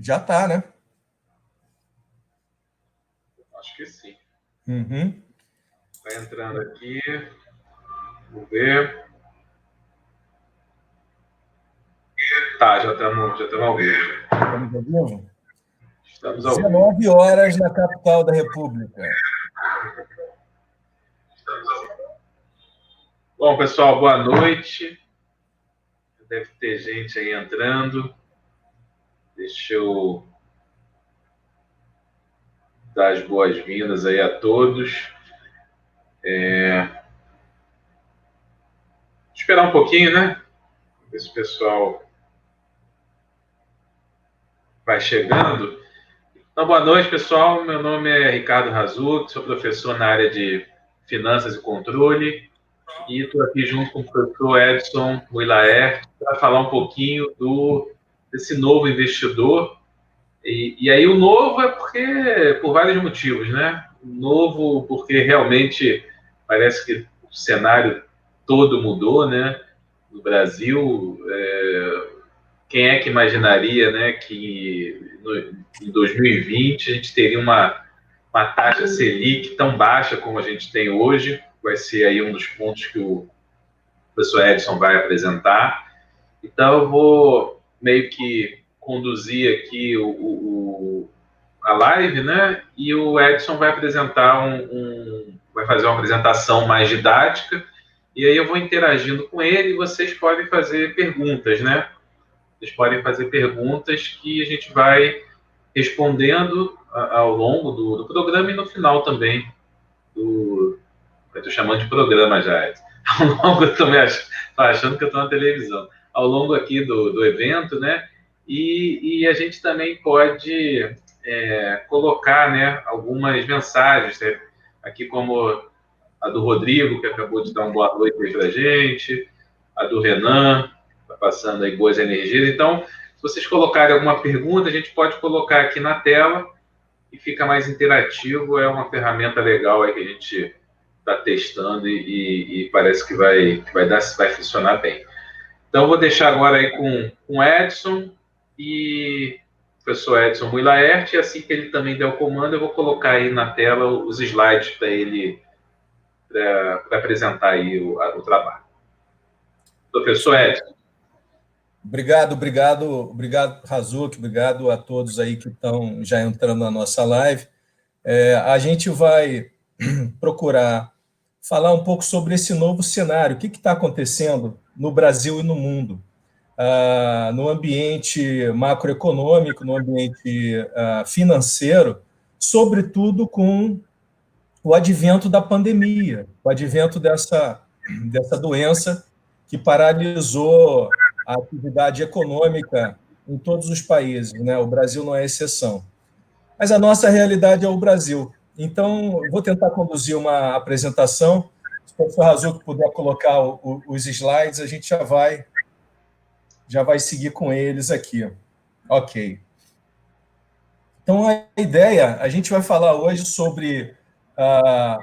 Já está, né? Acho que sim. Uhum. Está entrando aqui. Vamos ver. Tá, já estamos ao vivo. Estamos ao vivo? Estamos ao vivo. 19 horas na capital da República. Bom, pessoal, boa noite. Deve ter gente aí entrando. Deixa eu dar as boas-vindas aí a todos. Esperar um pouquinho, né? Ver se o pessoal vai chegando. Então, boa noite, pessoal. Meu nome é Ricardo Razuc, sou professor na área de Finanças e Controle e estou aqui junto com o professor Edson Muilaert para falar um pouquinho desse novo investidor. E aí o novo é por vários motivos, né? O novo porque realmente parece que o cenário todo mudou, né? No Brasil, quem é que imaginaria, né, que em 2020 a gente teria uma taxa Selic tão baixa como a gente tem hoje? Vai ser aí um dos pontos que o professor Edson vai apresentar. Então, eu vou meio que conduzir aqui a live, né? E o Edson vai apresentar vai fazer uma apresentação mais didática. E aí eu vou interagindo com ele e vocês podem fazer perguntas, né? Vocês podem fazer perguntas que a gente vai respondendo ao longo do programa e no final também do. Eu estou chamando de programa já, Edson. Ao longo, eu estou achando que eu estou na televisão. Ao longo aqui do evento, né? E a gente também pode colocar, né, algumas mensagens, né? Aqui como a do Rodrigo, que acabou de dar uma boa noite para a gente, a do Renan, está passando aí boas energias. Então, se vocês colocarem alguma pergunta, a gente pode colocar aqui na tela e fica mais interativo. É uma ferramenta legal aí que a gente está testando e parece que vai funcionar bem. Então, eu vou deixar agora aí com o Edson e o professor Edson Muilaert, e assim que ele também der o comando, eu vou colocar aí na tela os slides para ele para apresentar aí o trabalho. Professor Edson. Obrigado, Razuc, obrigado a todos aí que estão já entrando na nossa live. A gente vai procurar falar um pouco sobre esse novo cenário, o que está acontecendo no Brasil e no mundo, no ambiente macroeconômico, no ambiente financeiro, sobretudo com o advento da pandemia, o advento dessa doença que paralisou a atividade econômica em todos os países, né? O Brasil não é exceção. Mas a nossa realidade é o Brasil. Então, eu vou tentar conduzir uma apresentação. Se o professor Razuc puder colocar os slides, a gente já vai seguir com eles aqui. Ok. Então, a ideia, a gente vai falar hoje sobre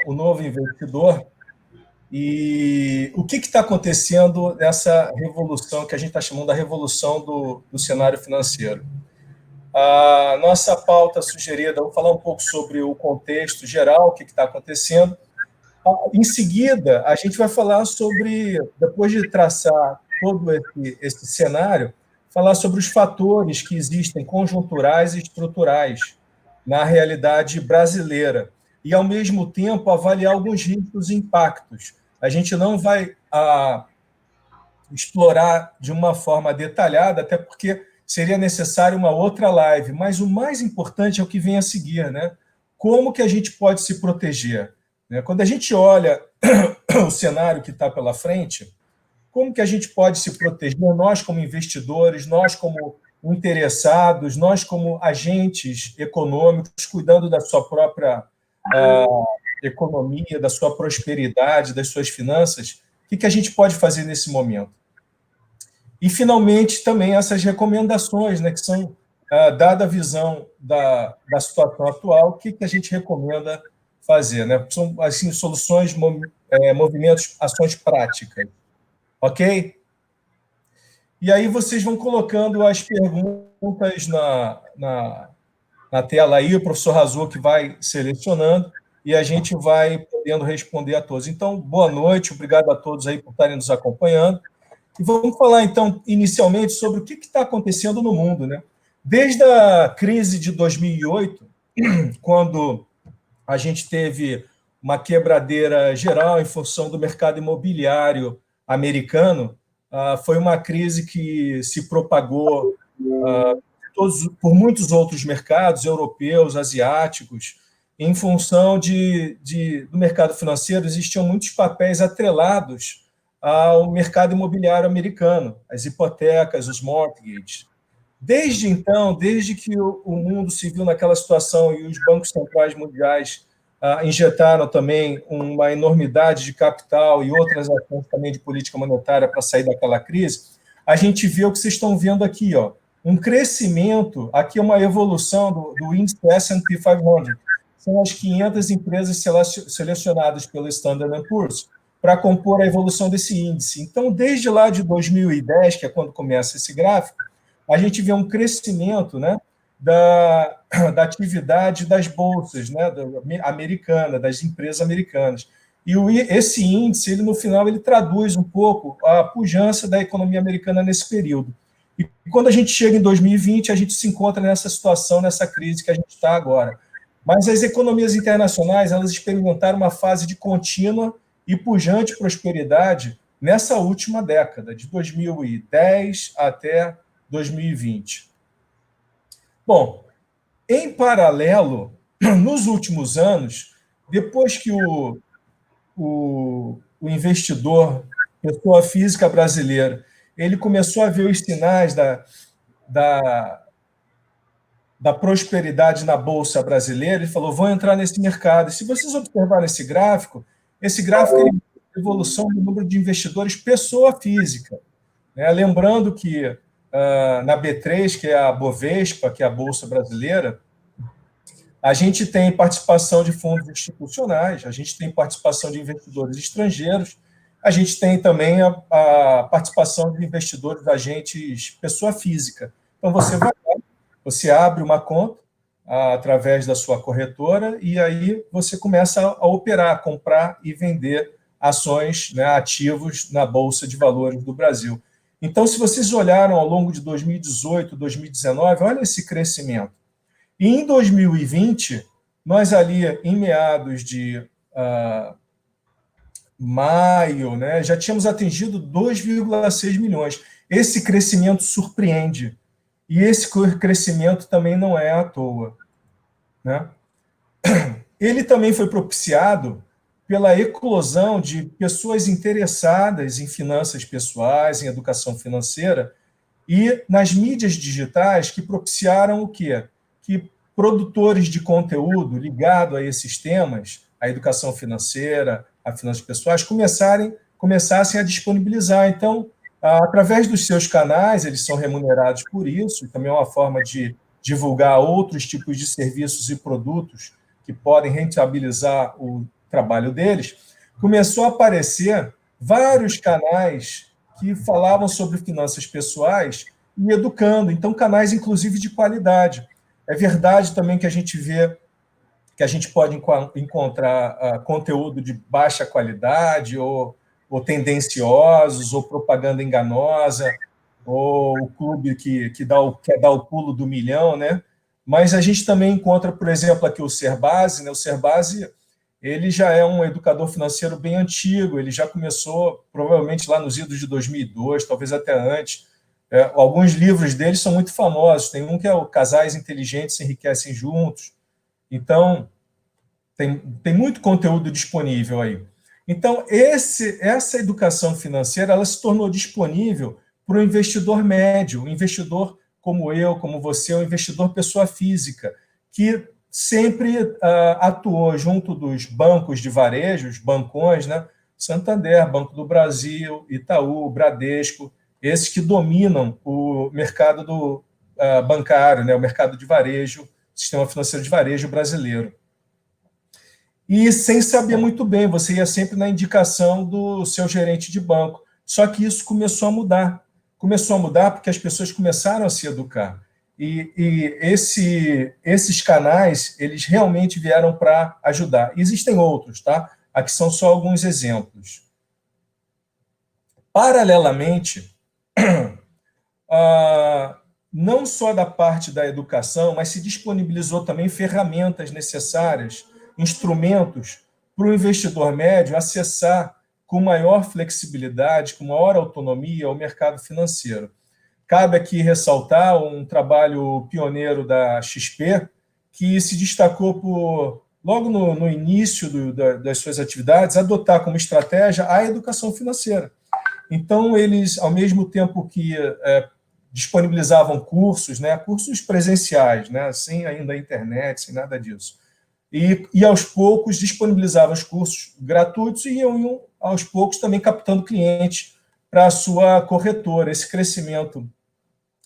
o novo investidor e o que está acontecendo nessa revolução que a gente está chamando da revolução do cenário financeiro. A nossa pauta sugerida, vou falar um pouco sobre o contexto geral, o que está acontecendo. Em seguida, a gente vai falar sobre, depois de traçar todo esse cenário, falar sobre os fatores que existem conjunturais e estruturais na realidade brasileira e, ao mesmo tempo, avaliar alguns riscos e impactos. A gente não vai explorar de uma forma detalhada, até porque seria necessário uma outra live, mas o mais importante é o que vem a seguir, né? Como que a gente pode se proteger? Quando a gente olha o cenário que está pela frente, como que a gente pode se proteger, nós como investidores, nós como interessados, nós como agentes econômicos, cuidando da sua própria economia, da sua prosperidade, das suas finanças, o que a gente pode fazer nesse momento? E, finalmente, também essas recomendações, né, que são, dada a visão da situação atual, o que a gente recomenda fazer, né? São assim, soluções, movimentos, ações práticas. Ok? E aí vocês vão colocando as perguntas na tela aí, o professor Razuc vai selecionando e a gente vai podendo responder a todos. Então, boa noite, obrigado a todos aí por estarem nos acompanhando. E vamos falar, então, inicialmente, sobre o que está acontecendo no mundo, né? Desde a crise de 2008, quando a gente teve uma quebradeira geral em função do mercado imobiliário americano, foi uma crise que se propagou por muitos outros mercados, europeus, asiáticos, em função do mercado financeiro, existiam muitos papéis atrelados ao mercado imobiliário americano, as hipotecas, os mortgages. Desde então, desde que o mundo se viu naquela situação e os bancos centrais mundiais injetaram também uma enormidade de capital e outras ações também de política monetária para sair daquela crise, a gente vê o que vocês estão vendo aqui, ó, um crescimento, aqui é uma evolução do índice S&P 500, são as 500 empresas selecionadas pelo Standard & Poor's para compor a evolução desse índice. Então, desde lá de 2010, que é quando começa esse gráfico, a gente vê um crescimento, né, da atividade das bolsas, né, americana, das empresas americanas. E esse índice, ele, no final, ele traduz um pouco a pujança da economia americana nesse período. E quando a gente chega em 2020, a gente se encontra nessa situação, nessa crise que a gente está agora. Mas as economias internacionais, elas experimentaram uma fase de contínua e pujante prosperidade nessa última década, de 2010 até 2020. Bom, em paralelo, nos últimos anos, depois que o investidor, pessoa física brasileira, ele começou a ver os sinais da prosperidade na Bolsa brasileira, ele falou, vou entrar nesse mercado. E se vocês observarem esse gráfico ele é a evolução do número de investidores pessoa física. Né? Lembrando que na B3, que é a Bovespa, que é a Bolsa Brasileira, a gente tem participação de fundos institucionais, a gente tem participação de investidores estrangeiros, a gente tem também a participação de investidores, agentes, pessoa física. Então, você abre uma conta através da sua corretora e aí você começa a operar, a comprar e vender ações, né, ativos na Bolsa de Valores do Brasil. Então, se vocês olharam ao longo de 2018, 2019, olha esse crescimento. E em 2020, nós ali em meados de maio, né, já tínhamos atingido 2,6 milhões. Esse crescimento surpreende. E esse crescimento também não é à toa. Né? Ele também foi propiciado pela eclosão de pessoas interessadas em finanças pessoais, em educação financeira, e nas mídias digitais que propiciaram o quê? Que produtores de conteúdo ligado a esses temas, a educação financeira, a finanças pessoais, começassem a disponibilizar. Então, através dos seus canais, eles são remunerados por isso, e também é uma forma de divulgar outros tipos de serviços e produtos que podem rentabilizar o trabalho deles, começou a aparecer vários canais que falavam sobre finanças pessoais e educando, então canais inclusive de qualidade. É verdade também que a gente vê que a gente pode encontrar conteúdo de baixa qualidade ou tendenciosos, ou propaganda enganosa, ou o clube que quer dar o pulo do milhão, né? Mas a gente também encontra, por exemplo, aqui o Serbasi, né? O Serbasi, ele já é um educador financeiro bem antigo, ele já começou provavelmente lá nos idos de 2002, talvez até antes. Alguns livros dele são muito famosos, tem um que é o Casais Inteligentes se Enriquecem Juntos. Então, tem muito conteúdo disponível aí. Então, essa educação financeira ela se tornou disponível para o investidor médio, um investidor como eu, como você, um investidor pessoa física, que sempre atuou junto dos bancos de varejo, os bancões, né? Santander, Banco do Brasil, Itaú, Bradesco, esses que dominam o mercado bancário, né? O mercado de varejo, sistema financeiro de varejo brasileiro. E sem saber muito bem, você ia sempre na indicação do seu gerente de banco. Só que isso começou a mudar. Começou a mudar porque as pessoas começaram a se educar. E esses canais, eles realmente vieram para ajudar. Existem outros, tá? Aqui são só alguns exemplos. Paralelamente, não só da parte da educação, mas se disponibilizou também ferramentas necessárias, instrumentos para o investidor médio acessar com maior flexibilidade, com maior autonomia o mercado financeiro. Cabe aqui ressaltar um trabalho pioneiro da XP, que se destacou por, logo no início das suas atividades, adotar como estratégia a educação financeira. Então, eles, ao mesmo tempo que disponibilizavam cursos, né, cursos presenciais, né, sem ainda a internet, sem nada disso, e aos poucos disponibilizavam os cursos gratuitos e iam aos poucos também captando clientes para a sua corretora. Esse crescimento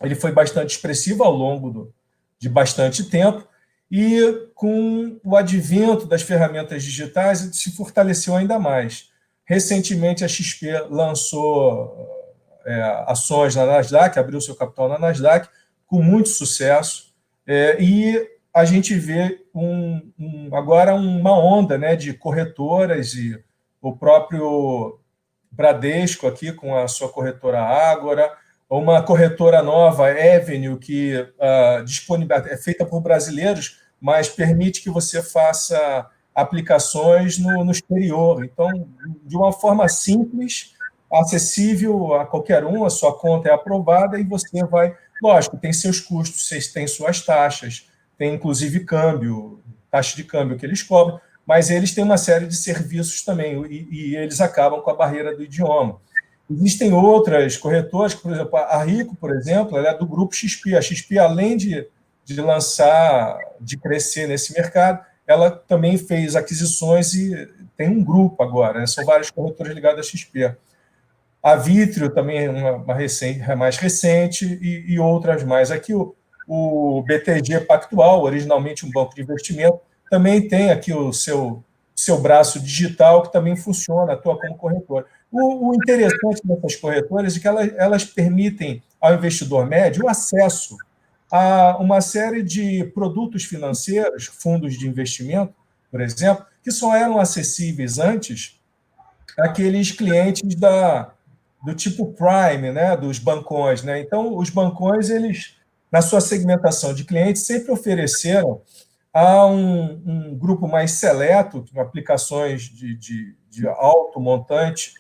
ele foi bastante expressivo ao longo de bastante tempo, e com o advento das ferramentas digitais se fortaleceu ainda mais. Recentemente, a XP lançou ações na Nasdaq, abriu seu capital na Nasdaq, com muito sucesso, e a gente vê agora uma onda, né, de corretoras, e o próprio Bradesco aqui com a sua corretora Ágora, uma corretora nova, Avenue, que é feita por brasileiros, mas permite que você faça aplicações no exterior. Então, de uma forma simples, acessível a qualquer um, a sua conta é aprovada e você vai... Lógico, tem seus custos, vocês têm suas taxas, tem inclusive taxa de câmbio que eles cobram, mas eles têm uma série de serviços também, e eles acabam com a barreira do idioma. Existem outras corretoras, por exemplo, a Rico, por exemplo, ela é do grupo XP. A XP, além de crescer nesse mercado, ela também fez aquisições e tem um grupo agora, né? São várias corretoras ligadas à XP. A Vitrio também é mais recente e outras mais. Aqui o BTG Pactual, originalmente um banco de investimento, também tem aqui o seu braço digital que também funciona, atua como corretora. O interessante dessas corretoras é que elas permitem ao investidor médio o acesso a uma série de produtos financeiros, fundos de investimento, por exemplo, que só eram acessíveis antes àqueles clientes do tipo Prime, né, dos bancões, né? Então, os bancões, eles, na sua segmentação de clientes, sempre ofereceram a um grupo mais seleto, aplicações de alto montante,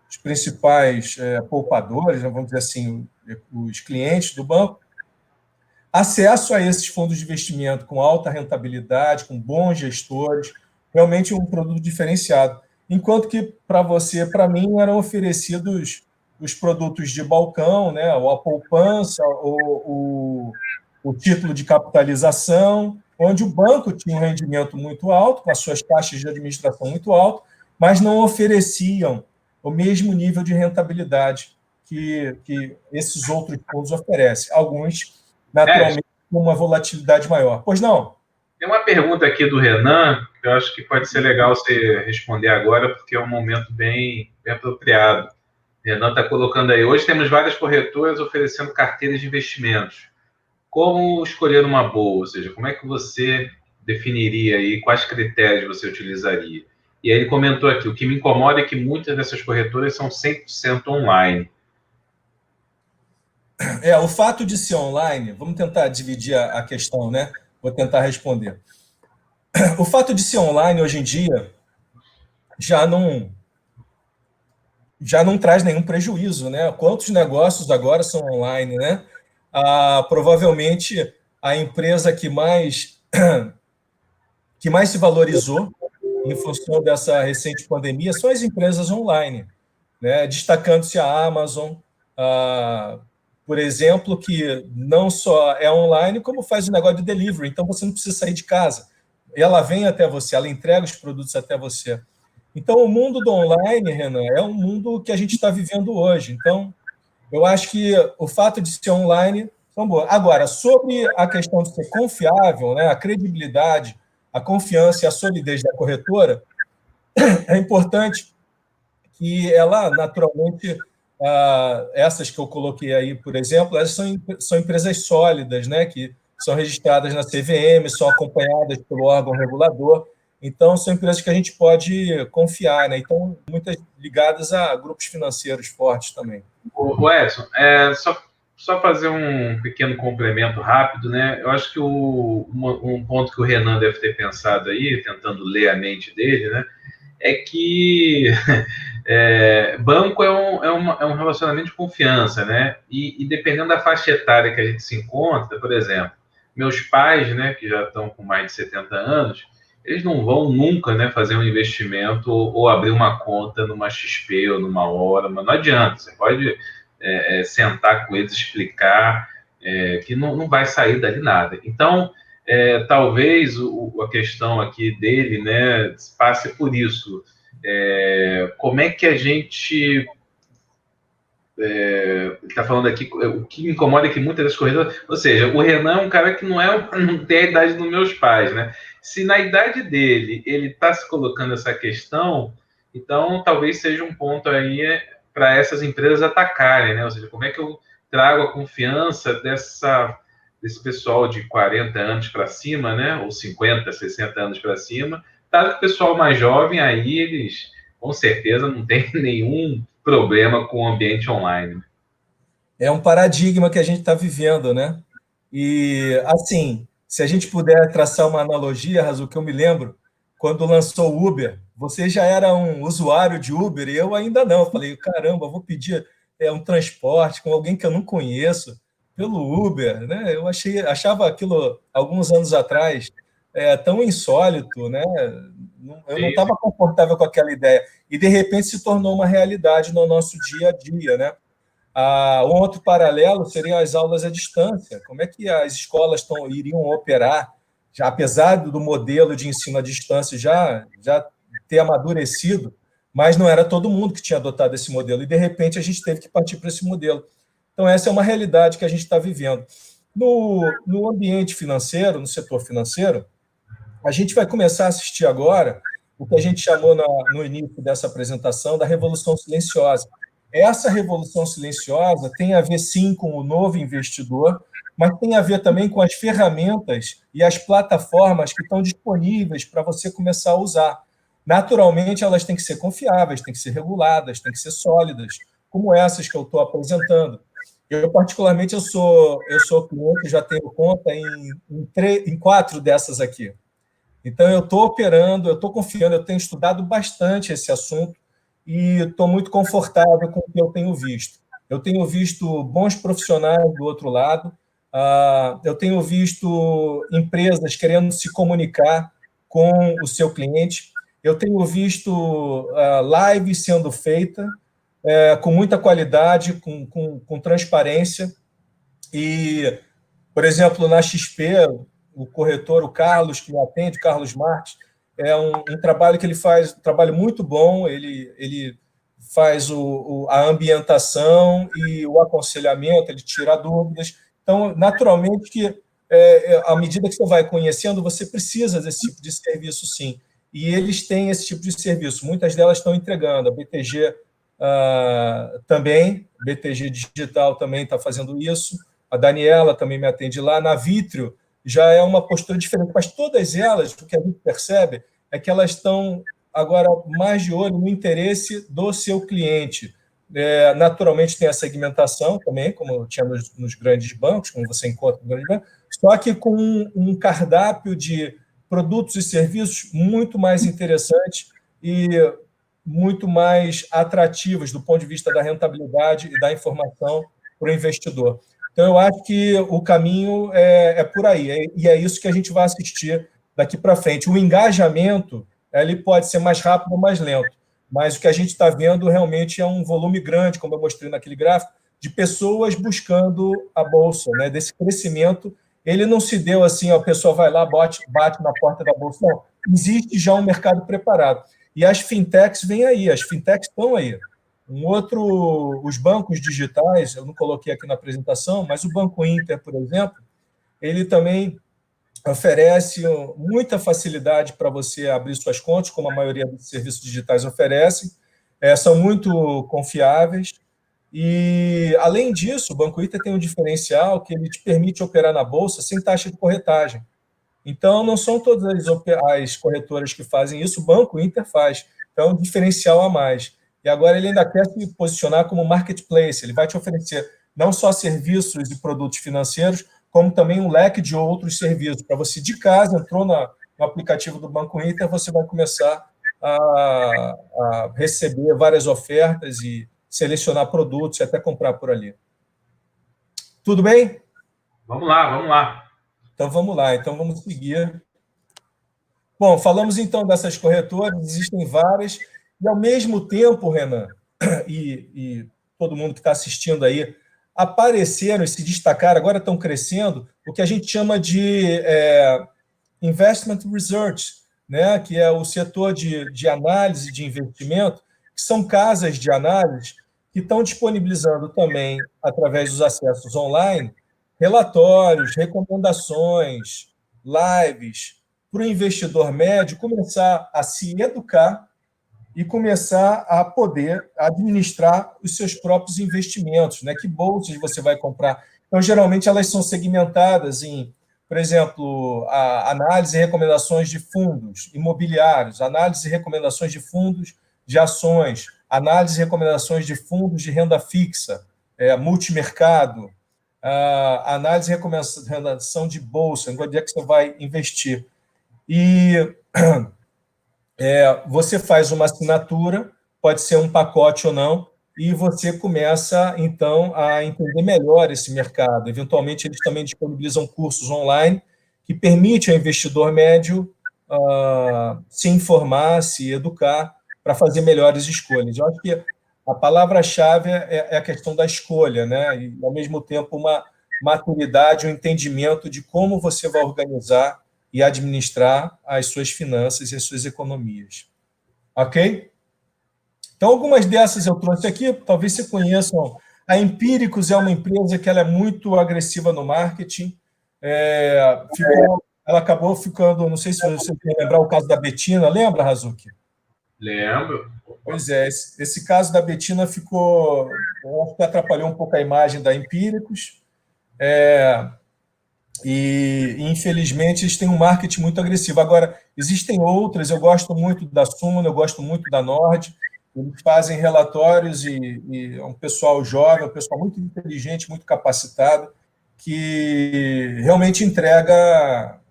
os principais poupadores, vamos dizer assim, os clientes do banco, acesso a esses fundos de investimento com alta rentabilidade, com bons gestores, realmente um produto diferenciado. Enquanto que, para você, para mim, eram oferecidos os produtos de balcão, né, ou a poupança, ou o título de capitalização, onde o banco tinha um rendimento muito alto, com as suas taxas de administração muito alto, mas não ofereciam o mesmo nível de rentabilidade que esses outros fundos oferecem. Alguns, naturalmente, com uma volatilidade maior. Pois não? Tem uma pergunta aqui do Renan, que eu acho que pode ser legal você responder agora, porque é um momento bem apropriado. O Renan está colocando aí, hoje temos várias corretoras oferecendo carteiras de investimentos. Como escolher uma boa? Ou seja, como é que você definiria aí, quais critérios você utilizaria? E aí ele comentou aqui, o que me incomoda é que muitas dessas corretoras são 100% online. O fato de ser online, vamos tentar dividir a questão, né? Vou tentar responder. O fato de ser online, hoje em dia, já não traz nenhum prejuízo, né? Quantos negócios agora são online, né? Provavelmente a empresa que mais se valorizou em função dessa recente pandemia são as empresas online, né? Destacando-se a Amazon, por exemplo, que não só é online, como faz o negócio de delivery, então você não precisa sair de casa. Ela vem até você, ela entrega os produtos até você. Então, o mundo do online, Renan, é um mundo que a gente está vivendo hoje. Então, eu acho que o fato de ser online são boas. Agora, sobre a questão de ser confiável, né, a credibilidade, a confiança e a solidez da corretora, é importante que ela, naturalmente, essas que eu coloquei aí, por exemplo, elas são empresas sólidas, né, que são registradas na CVM, são acompanhadas pelo órgão regulador, então são empresas que a gente pode confiar, né? Então, muitas ligadas a grupos financeiros fortes também. O Edson, só fazer um pequeno complemento rápido, né? Eu acho que um ponto que o Renan deve ter pensado aí, tentando ler a mente dele, né? É que banco é um relacionamento de confiança, né? E dependendo da faixa etária que a gente se encontra, por exemplo, meus pais, né, que já estão com mais de 70 anos, eles não vão nunca, né, fazer um investimento ou abrir uma conta numa XP ou numa Hora, mas não adianta. Você pode sentar com eles, explicar que não vai sair dali nada. Então, talvez a questão aqui dele, né, passe por isso. Como é que a gente está falando aqui, o que me incomoda é que muitas das corridas, ou seja, o Renan é um cara que não tem a idade dos meus pais, né? Se na idade dele ele está se colocando essa questão, então talvez seja um ponto aí para essas empresas atacarem, né? Ou seja, como é que eu trago a confiança desse pessoal de 40 anos para cima, né? Ou 50, 60 anos para cima, tá? O pessoal mais jovem aí, eles com certeza não tem nenhum problema com o ambiente online. É um paradigma que a gente está vivendo, né? E, assim, se a gente puder traçar uma analogia, Razu, que eu me lembro, quando lançou o Uber, você já era um usuário de Uber e eu ainda não. Eu falei, caramba, vou pedir um transporte com alguém que eu não conheço pelo Uber, né? Achava aquilo, alguns anos atrás, tão insólito, né? Eu não Sim, sim. estava confortável com aquela ideia. E, de repente, se tornou uma realidade no nosso dia a dia, né? Um outro paralelo seriam as aulas à distância. Como é que as escolas iriam operar, já, apesar do modelo de ensino à distância já ter amadurecido, mas não era todo mundo que tinha adotado esse modelo, e de repente a gente teve que partir para esse modelo. Então, essa é uma realidade que a gente está vivendo. No ambiente financeiro, no setor financeiro, a gente vai começar a assistir agora o que a gente chamou no início dessa apresentação da Revolução Silenciosa. Essa revolução silenciosa tem a ver, sim, com o novo investidor, mas tem a ver também com as ferramentas e as plataformas que estão disponíveis para você começar a usar. Naturalmente, elas têm que ser confiáveis, têm que ser reguladas, têm que ser sólidas, como essas que eu estou apresentando. Eu, particularmente, eu sou cliente, já tenho conta em 4 dessas aqui. Então, eu estou operando, eu estou confiando, eu tenho estudado bastante esse assunto e estou muito confortável com o que eu tenho visto. Eu tenho visto bons profissionais do outro lado, eu tenho visto empresas querendo se comunicar com o seu cliente, eu tenho visto live sendo feita com muita qualidade, com transparência. E, por exemplo, na XP, o corretor, o Carlos, que me atende, o Carlos Marques, é um trabalho que ele faz, um trabalho muito bom, ele faz a ambientação e o aconselhamento, ele tira dúvidas. Então, naturalmente, que à medida que você vai conhecendo, você precisa desse tipo de serviço, sim. E eles têm esse tipo de serviço. Muitas delas estão entregando. A BTG também, BTG Digital também está fazendo isso. A Daniela também me atende lá. Na Vitrio já é uma postura diferente, mas todas elas, o que a gente percebe é que elas estão agora mais de olho no interesse do seu cliente. Naturalmente tem a segmentação também, como tinha nos grandes bancos, como você encontra no grande banco, só que com um cardápio de produtos e serviços muito mais interessantes e muito mais atrativos do ponto de vista da rentabilidade e da informação para o investidor. Então, eu acho que o caminho é por aí, e é isso que a gente vai assistir daqui para frente. O engajamento ele pode ser mais rápido ou mais lento, mas o que a gente está vendo realmente é um volume grande, como eu mostrei naquele gráfico, de pessoas buscando a bolsa, né? Desse crescimento. Ele não se deu assim, a pessoa vai lá, bate na porta da bolsa. Não, existe já um mercado preparado. E as fintechs vêm aí, as fintechs estão aí. Os bancos digitais, eu não coloquei aqui na apresentação, mas o Banco Inter, por exemplo, ele também oferece muita facilidade para você abrir suas contas, como a maioria dos serviços digitais oferecem, são muito confiáveis E, além disso, o Banco Inter tem um diferencial que ele te permite operar na Bolsa sem taxa de corretagem. Então, não são todas as corretoras que fazem isso, o Banco Inter faz. Então, é um diferencial a mais. E agora ele ainda quer se posicionar como marketplace. Ele vai te oferecer não só serviços e produtos financeiros, como também um leque de outros serviços. Para você, de casa, entrou no aplicativo do Banco Inter, você vai começar a receber várias ofertas e selecionar produtos e até comprar por ali. Tudo bem? Vamos lá, vamos lá. Então, vamos lá. Então, vamos seguir. Bom, falamos então dessas corretoras, existem várias, e ao mesmo tempo, Renan, e todo mundo que está assistindo aí, apareceram e se destacaram, agora estão crescendo, o que a gente chama de investment research, né? Que é o setor de análise de investimento, que são casas de análise que estão disponibilizando também, através dos acessos online, relatórios, recomendações, lives, para o investidor médio começar a se educar e começar a poder administrar os seus próprios investimentos, né? Que bolsas você vai comprar? Então, geralmente, elas são segmentadas em, por exemplo, a análise e recomendações de fundos imobiliários, análise e recomendações de fundos de ações, análise e recomendações de fundos de renda fixa, multimercado, análise e recomendação de bolsa, em onde é que você vai investir. E você faz uma assinatura, pode ser um pacote ou não, e você começa, então, a entender melhor esse mercado. Eventualmente, eles também disponibilizam cursos online que permitem ao investidor médio se informar, se educar, para fazer melhores escolhas. Eu acho que a palavra-chave é a questão da escolha, né? E, ao mesmo tempo, uma maturidade, um entendimento de como você vai organizar e administrar as suas finanças e as suas economias. Ok? Então, algumas dessas eu trouxe aqui, talvez você conheçam. A Empíricos é uma empresa que ela é muito agressiva no marketing. Ela acabou ficando, não sei se você vai lembrar o caso da Betina, lembra, Razuki? Lembro. Pois é, esse caso da Betina ficou, eu acho que atrapalhou um pouco a imagem da Empíricos. E, infelizmente, eles têm um marketing muito agressivo. Agora, existem outras, eu gosto muito da Suno, eu gosto muito da Nord, eles fazem relatórios e é um pessoal jovem, um pessoal muito inteligente, muito capacitado, que realmente entrega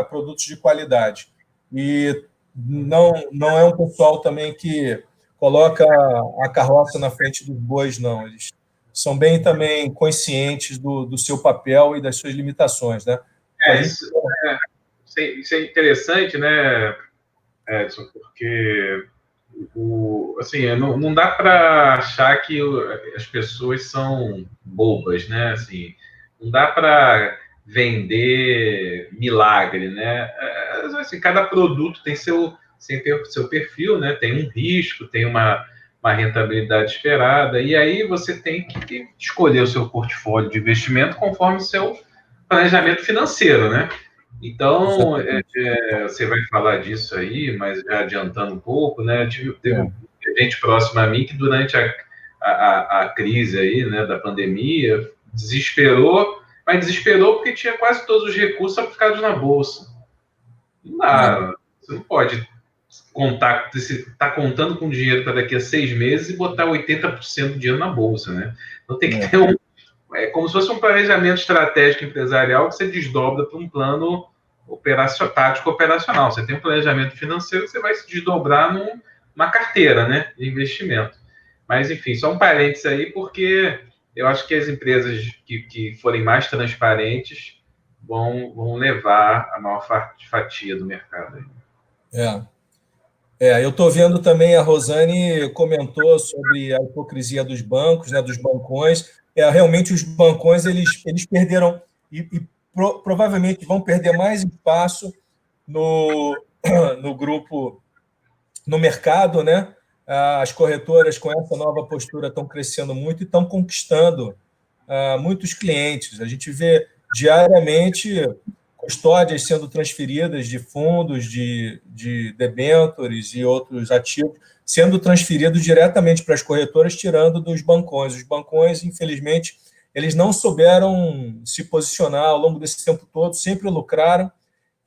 produtos de qualidade. E não é um pessoal também que coloca a carroça na frente dos bois, não. Eles são bem também conscientes do seu papel e das suas limitações, né? Isso é interessante, né, Edson, porque assim, não dá para achar que as pessoas são bobas, né? Assim, não dá para vender milagre, né? Assim, cada produto tem seu perfil, né? Tem um risco, tem uma rentabilidade esperada, e aí você tem que escolher o seu portfólio de investimento conforme o seu planejamento financeiro, né? Então, você vai falar disso aí, mas já adiantando um pouco, né? Teve gente próxima a mim que durante a crise aí, né, da pandemia, desesperou, mas desesperou porque tinha quase todos os recursos aplicados na bolsa. Não dá, você não pode tá contando com dinheiro para daqui a 6 meses e botar 80% do dinheiro na bolsa, né? Então tem que ter como se fosse um planejamento estratégico empresarial que você desdobra para um plano tático operacional. Você tem um planejamento financeiro que você vai se desdobrar numa carteira, né, de investimento. Mas, enfim, só um parênteses aí, porque eu acho que as empresas que forem mais transparentes vão levar a maior fatia do mercado aí. Eu estou vendo também, a Rosane comentou sobre a hipocrisia dos bancos, né, dos bancões. Realmente, os bancões eles perderam e provavelmente vão perder mais espaço no grupo, no mercado, né? As corretoras, com essa nova postura, estão crescendo muito e estão conquistando muitos clientes. A gente vê diariamente custódias sendo transferidas de fundos, de debêntures e outros ativos, sendo transferidos diretamente para as corretoras, tirando dos bancões. Os bancões, infelizmente, eles não souberam se posicionar ao longo desse tempo todo, sempre lucraram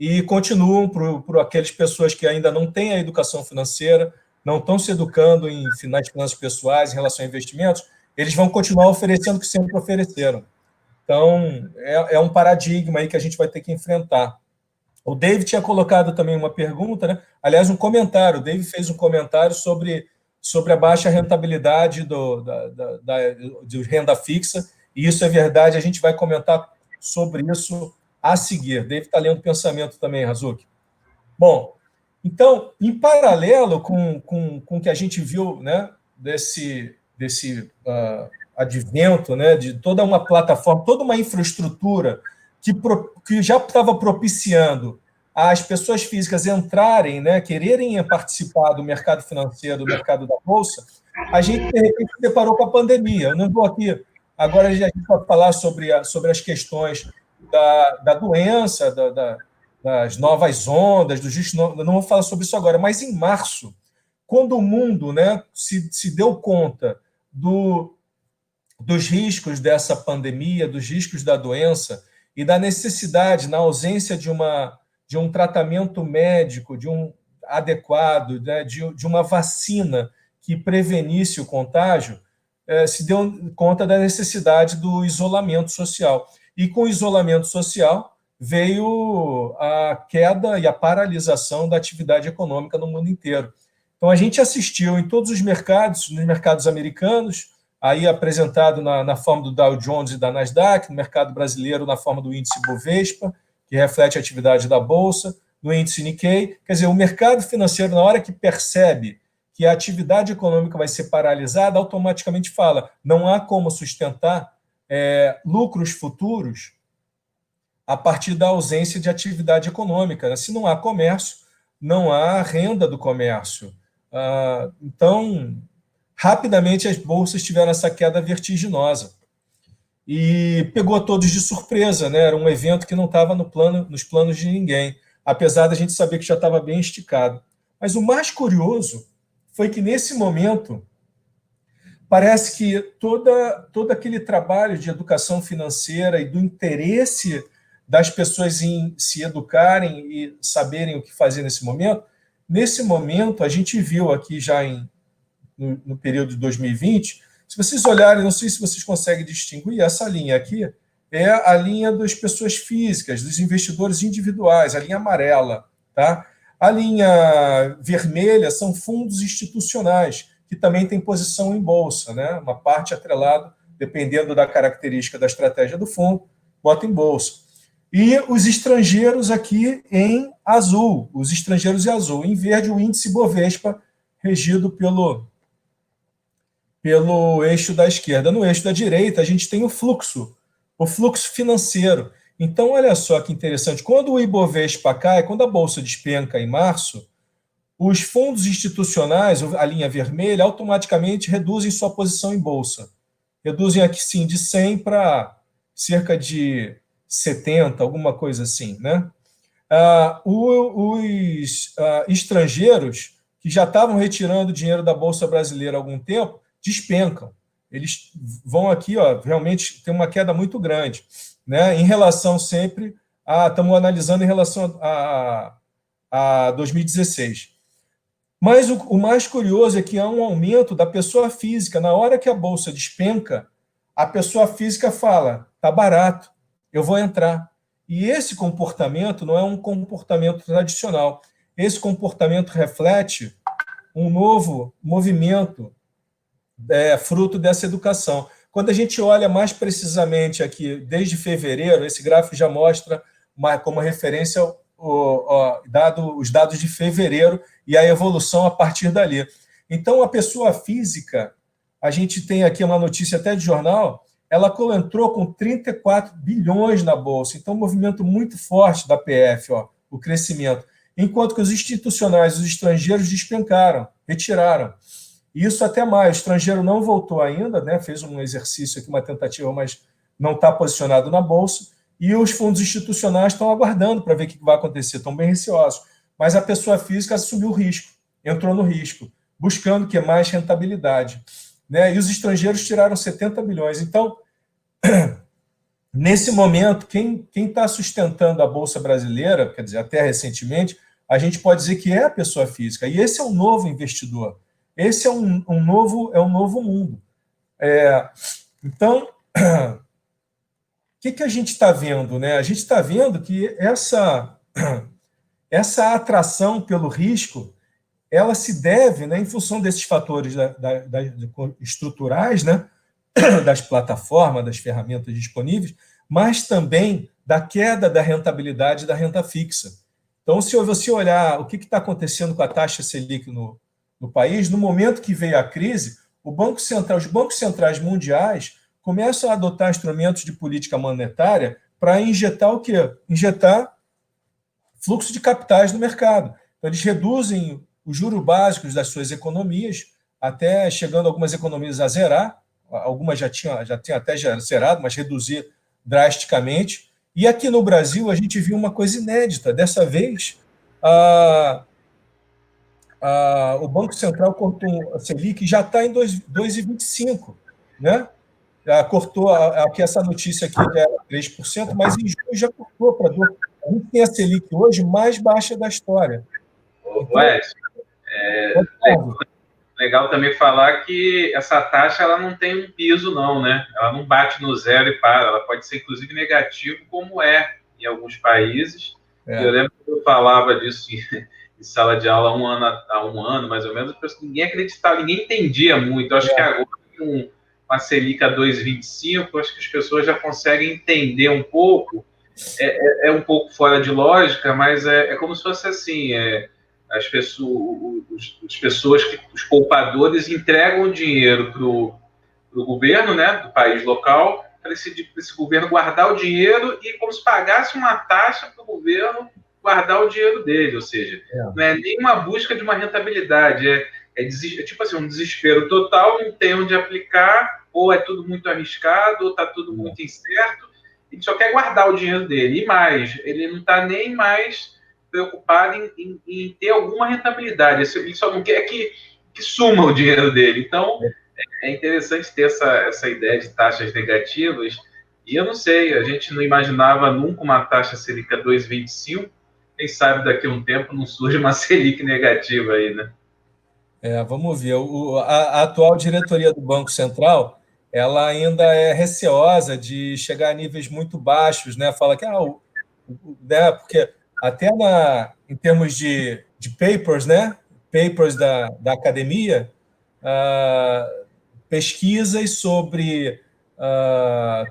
e continuam por aquelas pessoas que ainda não têm a educação financeira, não estão se educando nas finanças pessoais, em relação a investimentos, eles vão continuar oferecendo o que sempre ofereceram. Então, é um paradigma aí que a gente vai ter que enfrentar. O David tinha colocado também uma pergunta, né? Aliás, um comentário. O David fez um comentário sobre a baixa rentabilidade de renda fixa, e isso é verdade, a gente vai comentar sobre isso a seguir. O David está lendo pensamento também, Razuki. Bom, então, em paralelo com o que a gente viu, né, desse advento, né, de toda uma plataforma, toda uma infraestrutura que já estava propiciando as pessoas físicas entrarem, né, quererem participar do mercado financeiro, do mercado da bolsa, a gente, de repente, se deparou com a pandemia. Eu não vou aqui, agora a gente vai falar sobre as questões da doença, das novas ondas, não vou falar sobre isso agora, mas em março, quando o mundo, né, se deu conta dos riscos dessa pandemia, dos riscos da doença e da necessidade, na ausência de um tratamento médico, adequado, né, de uma vacina que prevenisse o contágio, se deu conta da necessidade do isolamento social. E com o isolamento social veio a queda e a paralisação da atividade econômica no mundo inteiro. Então, a gente assistiu em todos os mercados, nos mercados americanos, aí apresentado na forma do Dow Jones e da Nasdaq, no mercado brasileiro na forma do índice Bovespa, que reflete a atividade da Bolsa, no índice Nikkei. Quer dizer, o mercado financeiro, na hora que percebe que a atividade econômica vai ser paralisada, automaticamente fala, não há como sustentar lucros futuros a partir da ausência de atividade econômica. Se não há comércio, não há renda do comércio. Então, rapidamente as bolsas tiveram essa queda vertiginosa. E pegou todos de surpresa, né? Era um evento que não estava nos planos de ninguém, apesar da gente saber que já estava bem esticado. Mas o mais curioso foi que, nesse momento, parece que todo aquele trabalho de educação financeira e do interesse das pessoas em se educarem e saberem o que fazer nesse momento a gente viu aqui já no período de 2020, se vocês olharem, não sei se vocês conseguem distinguir, essa linha aqui é a linha das pessoas físicas, dos investidores individuais, a linha amarela, tá? A linha vermelha são fundos institucionais, que também têm posição em bolsa, né? Uma parte atrelada, dependendo da característica da estratégia do fundo, bota em bolsa. E os estrangeiros aqui em azul, os estrangeiros em azul. Em verde, o índice Bovespa, regido pelo eixo da esquerda. No eixo da direita, a gente tem o fluxo financeiro. Então, olha só que interessante. Quando o Ibovespa cai, quando a Bolsa despenca em março, os fundos institucionais, a linha vermelha, automaticamente reduzem sua posição em Bolsa. Reduzem aqui, sim, de 100 para cerca de 70, alguma coisa assim, né? Os estrangeiros, que já estavam retirando dinheiro da Bolsa Brasileira há algum tempo, despencam. Eles vão aqui, realmente tem uma queda muito grande, né? Em relação sempre estamos analisando em relação a 2016. Mas o mais curioso é que há um aumento da pessoa física. Na hora que a Bolsa despenca, a pessoa física fala, está barato, eu vou entrar. E esse comportamento não é um comportamento tradicional. Esse comportamento reflete um novo movimento fruto dessa educação. Quando a gente olha mais precisamente aqui, desde fevereiro, esse gráfico já mostra como referência os dados de fevereiro e a evolução a partir dali. Então, a pessoa física, a gente tem aqui uma notícia até de jornal, ela entrou com 34 bilhões na Bolsa. Então, um movimento muito forte da PF, o crescimento. Enquanto que os institucionais, os estrangeiros despencaram, retiraram. Isso até mais. O estrangeiro não voltou ainda, né? Fez um exercício aqui, uma tentativa, mas não está posicionado na Bolsa. e os fundos institucionais estão aguardando para ver o que vai acontecer, estão bem receosos. Mas a pessoa física assumiu o risco, entrou no risco, buscando que mais rentabilidade. Né? E os estrangeiros tiraram 70 bilhões. Então, nesse momento, quem está sustentando a Bolsa Brasileira, quer dizer, até recentemente, a gente pode dizer que é a pessoa física. E esse é um novo investidor. Esse é um novo mundo. Então, o que a gente está vendo? Né? A gente está vendo que essa atração pelo risco ela se deve, né, em função desses fatores estruturais, né, das plataformas, das ferramentas disponíveis, mas também da queda da rentabilidade da renda fixa. Então, se você olhar o que está acontecendo com a taxa Selic no país, no momento que veio a crise, os bancos centrais mundiais começam a adotar instrumentos de política monetária para injetar o quê? Injetar fluxo de capitais no mercado. Então, eles reduzem os juros básicos das suas economias, até chegando algumas economias a zerar, algumas já tinham até zerado, mas reduzir drasticamente. E aqui no Brasil a gente viu uma coisa inédita. Dessa vez, o Banco Central cortou a Selic, já está em 2,25%. Né? Cortou, aqui essa notícia aqui já era 3%, mas em junho já cortou para 2%. A gente tem a Selic hoje mais baixa da história. Então, legal também falar que essa taxa ela não tem um piso, não, né? Ela não bate no zero e para. Ela pode ser, inclusive, negativo, como é em alguns países. E eu lembro que eu falava disso em sala de aula há um ano, mais ou menos, ninguém acreditava, ninguém entendia muito. Eu acho que agora, com a Selic a 2,25, acho que as pessoas já conseguem entender um pouco. É um pouco fora de lógica, mas é como se fosse assim, as pessoas, os poupadores entregam o dinheiro para o governo, né, do país local, para esse governo guardar o dinheiro e como se pagasse uma taxa para o governo guardar o dinheiro dele, ou seja, não é nenhuma busca de uma rentabilidade, é tipo assim, um desespero total, não tem onde aplicar, ou é tudo muito arriscado, ou está tudo muito incerto, ele só quer guardar o dinheiro dele. E mais, ele não está nem mais preocupado em ter alguma rentabilidade. Ele só não quer que suma o dinheiro dele. Então, é interessante ter essa ideia de taxas negativas. E eu não sei, a gente não imaginava nunca uma taxa Selic a 2,25. Quem sabe daqui a um tempo não surge uma Selic negativa aí, né? Vamos ver. A atual diretoria do Banco Central ela ainda é receosa de chegar a níveis muito baixos, né? Fala que né? Porque até em termos de papers, né? Papers da academia, pesquisas sobre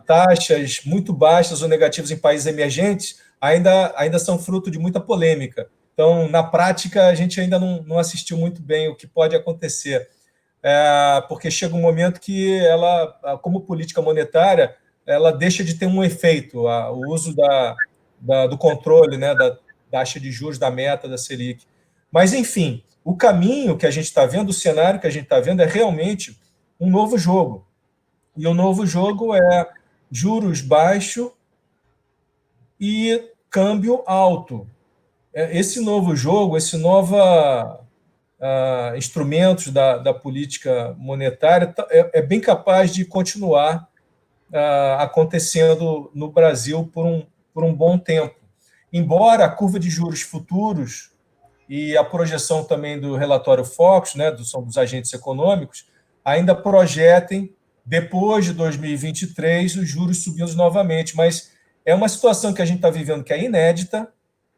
taxas muito baixas ou negativas em países emergentes ainda são fruto de muita polêmica. Então, na prática, a gente ainda não assistiu muito bem o que pode acontecer. Porque chega um momento que ela, como política monetária, ela deixa de ter um efeito, o uso do controle, né, da taxa de juros, da meta da Selic. Mas, enfim, o caminho que a gente está vendo, o cenário que a gente está vendo é realmente um novo jogo. E o novo jogo é juros baixos e câmbio alto. Esse novo jogo, instrumentos da política monetária é bem capaz de continuar acontecendo no Brasil por um bom tempo. Embora a curva de juros futuros e a projeção também do relatório Focus, né, são dos agentes econômicos, ainda projetem, depois de 2023, os juros subindo novamente. Mas é uma situação que a gente está vivendo que é inédita,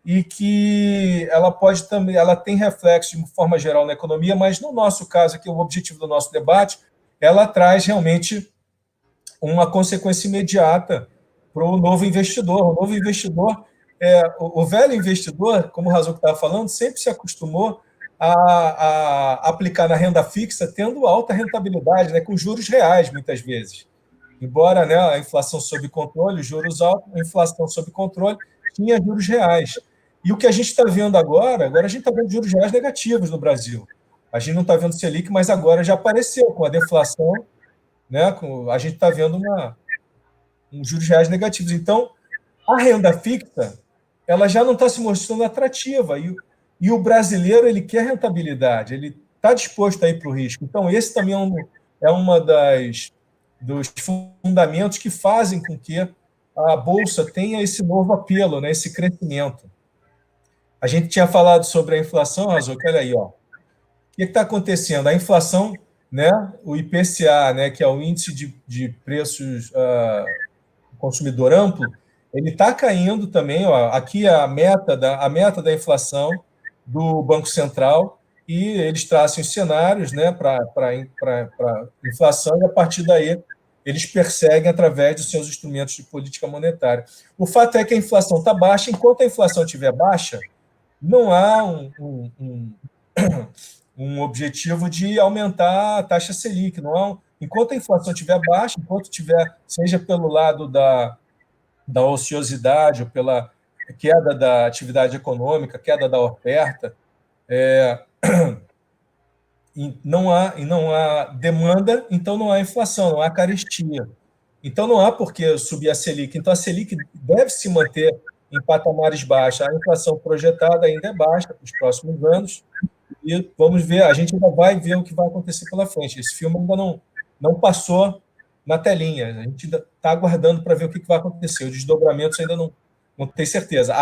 e que ela pode também, ela tem reflexo de forma geral na economia, mas no nosso caso aqui, o objetivo do nosso debate, ela traz realmente uma consequência imediata para o novo investidor. O novo investidor, o velho investidor, como o Razuc estava falando, sempre se acostumou a aplicar na renda fixa, tendo alta rentabilidade, né, com juros reais, muitas vezes. Embora, né, a inflação sob controle, os juros altos, a inflação sob controle, tinha juros reais. E o que a gente está vendo agora a gente está vendo juros reais negativos no Brasil. A gente não está vendo Selic, mas agora já apareceu com a deflação, né? A gente está vendo uns juros reais negativos. Então, a renda fixa ela já não está se mostrando atrativa. E o brasileiro ele quer rentabilidade, ele está disposto a ir para o risco. Então, esse também é uma dos fundamentos que fazem com que a Bolsa tenha esse novo apelo, né, esse crescimento. A gente tinha falado sobre a inflação, Razok, olha aí, ó. O que está acontecendo? A inflação, né, o IPCA, né, que é o índice de preços consumidor amplo, ele está caindo também. Ó, aqui a meta da inflação do Banco Central, e eles traçam os cenários, né, para inflação, e a partir daí eles perseguem através dos seus instrumentos de política monetária. O fato é que a inflação está baixa. Enquanto a inflação estiver baixa, não há um objetivo de aumentar a taxa Selic. Não há enquanto a inflação estiver baixa, enquanto tiver, seja pelo lado da ociosidade ou pela queda da atividade econômica, queda da oferta, e não há demanda, então não há inflação, não há carestia. Então não há por que subir a Selic. Então a Selic deve se manter em patamares baixos. A inflação projetada ainda é baixa para os próximos anos, e vamos ver, a gente ainda vai ver o que vai acontecer pela frente. Esse filme ainda não passou na telinha, a gente ainda está aguardando para ver o que vai acontecer. Os desdobramentos ainda não tem certeza.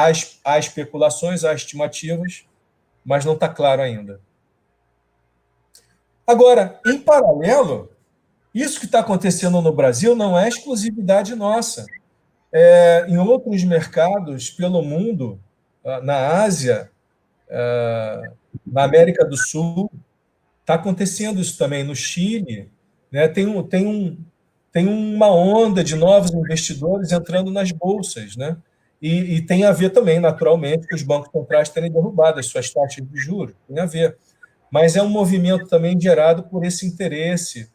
Há especulações, há estimativas, mas não está claro ainda. Agora, em paralelo, isso que está acontecendo no Brasil não é exclusividade nossa. Em outros mercados pelo mundo, na Ásia, na América do Sul, está acontecendo isso também. No Chile, né, tem uma onda de novos investidores entrando nas bolsas, né? E tem a ver também, naturalmente, com os bancos centrais terem derrubado as suas taxas de juros. Tem a ver. Mas é um movimento também gerado por esse interesse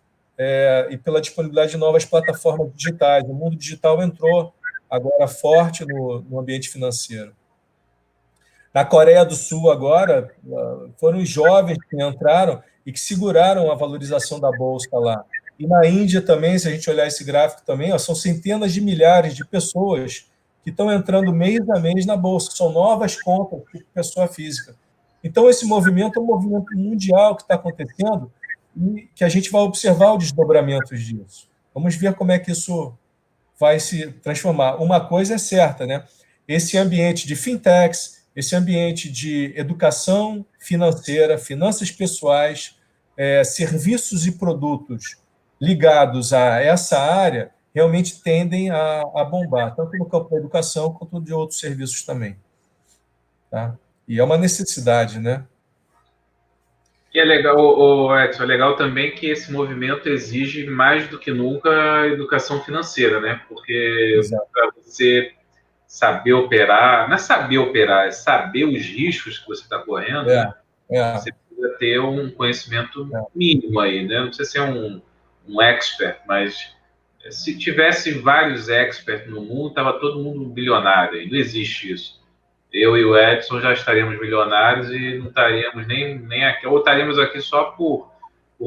e pela disponibilidade de novas plataformas digitais. O mundo digital entrou agora forte no ambiente financeiro. Na Coreia do Sul, agora, foram os jovens que entraram e que seguraram a valorização da bolsa lá. E na Índia também, se a gente olhar esse gráfico também, são centenas de milhares de pessoas que estão entrando mês a mês na bolsa. São novas contas de pessoa física. Então, esse movimento é um movimento mundial que está acontecendo e que a gente vai observar os desdobramentos disso. Vamos ver como é que isso vai se transformar. Uma coisa é certa, né? Esse ambiente de fintechs, esse ambiente de educação financeira, finanças pessoais, serviços e produtos ligados a essa área realmente tendem a bombar, tanto no campo da educação quanto de outros serviços também. Tá? E é uma necessidade, né? E é legal, Edson, é legal também que esse movimento exige mais do que nunca a educação financeira, né? Porque para você saber operar, não é saber operar, é saber os riscos que você está correndo, né? Você precisa ter um conhecimento mínimo aí, né? Não precisa ser um expert, mas se tivesse vários experts no mundo, estava todo mundo bilionário, e não existe isso. Eu e o Edson já estaríamos milionários e não estaríamos nem aqui, ou estaríamos aqui só por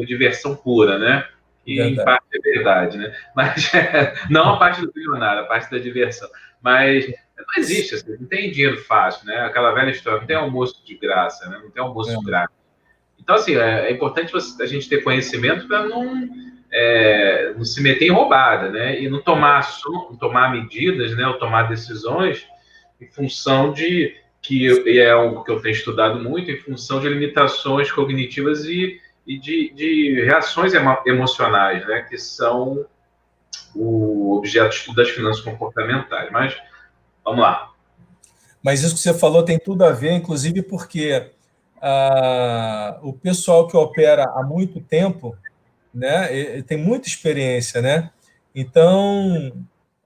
diversão pura, né? E em parte é verdade, né? Mas não a parte do bilionário, a parte da diversão. Mas não existe, assim, não tem dinheiro fácil, né? Aquela velha história, não tem almoço de graça, né? Não tem almoço grátis. Então, assim, é importante a gente ter conhecimento para não se meter em roubada, né? E não tomar medidas, né? Ou tomar decisões em função de, e é algo que eu tenho estudado muito, em função de limitações cognitivas e de reações emocionais, né, que são o objeto de estudo das finanças comportamentais. Mas, vamos lá. Mas isso que você falou tem tudo a ver, inclusive porque o pessoal que opera há muito tempo, né, tem muita experiência, né? Então,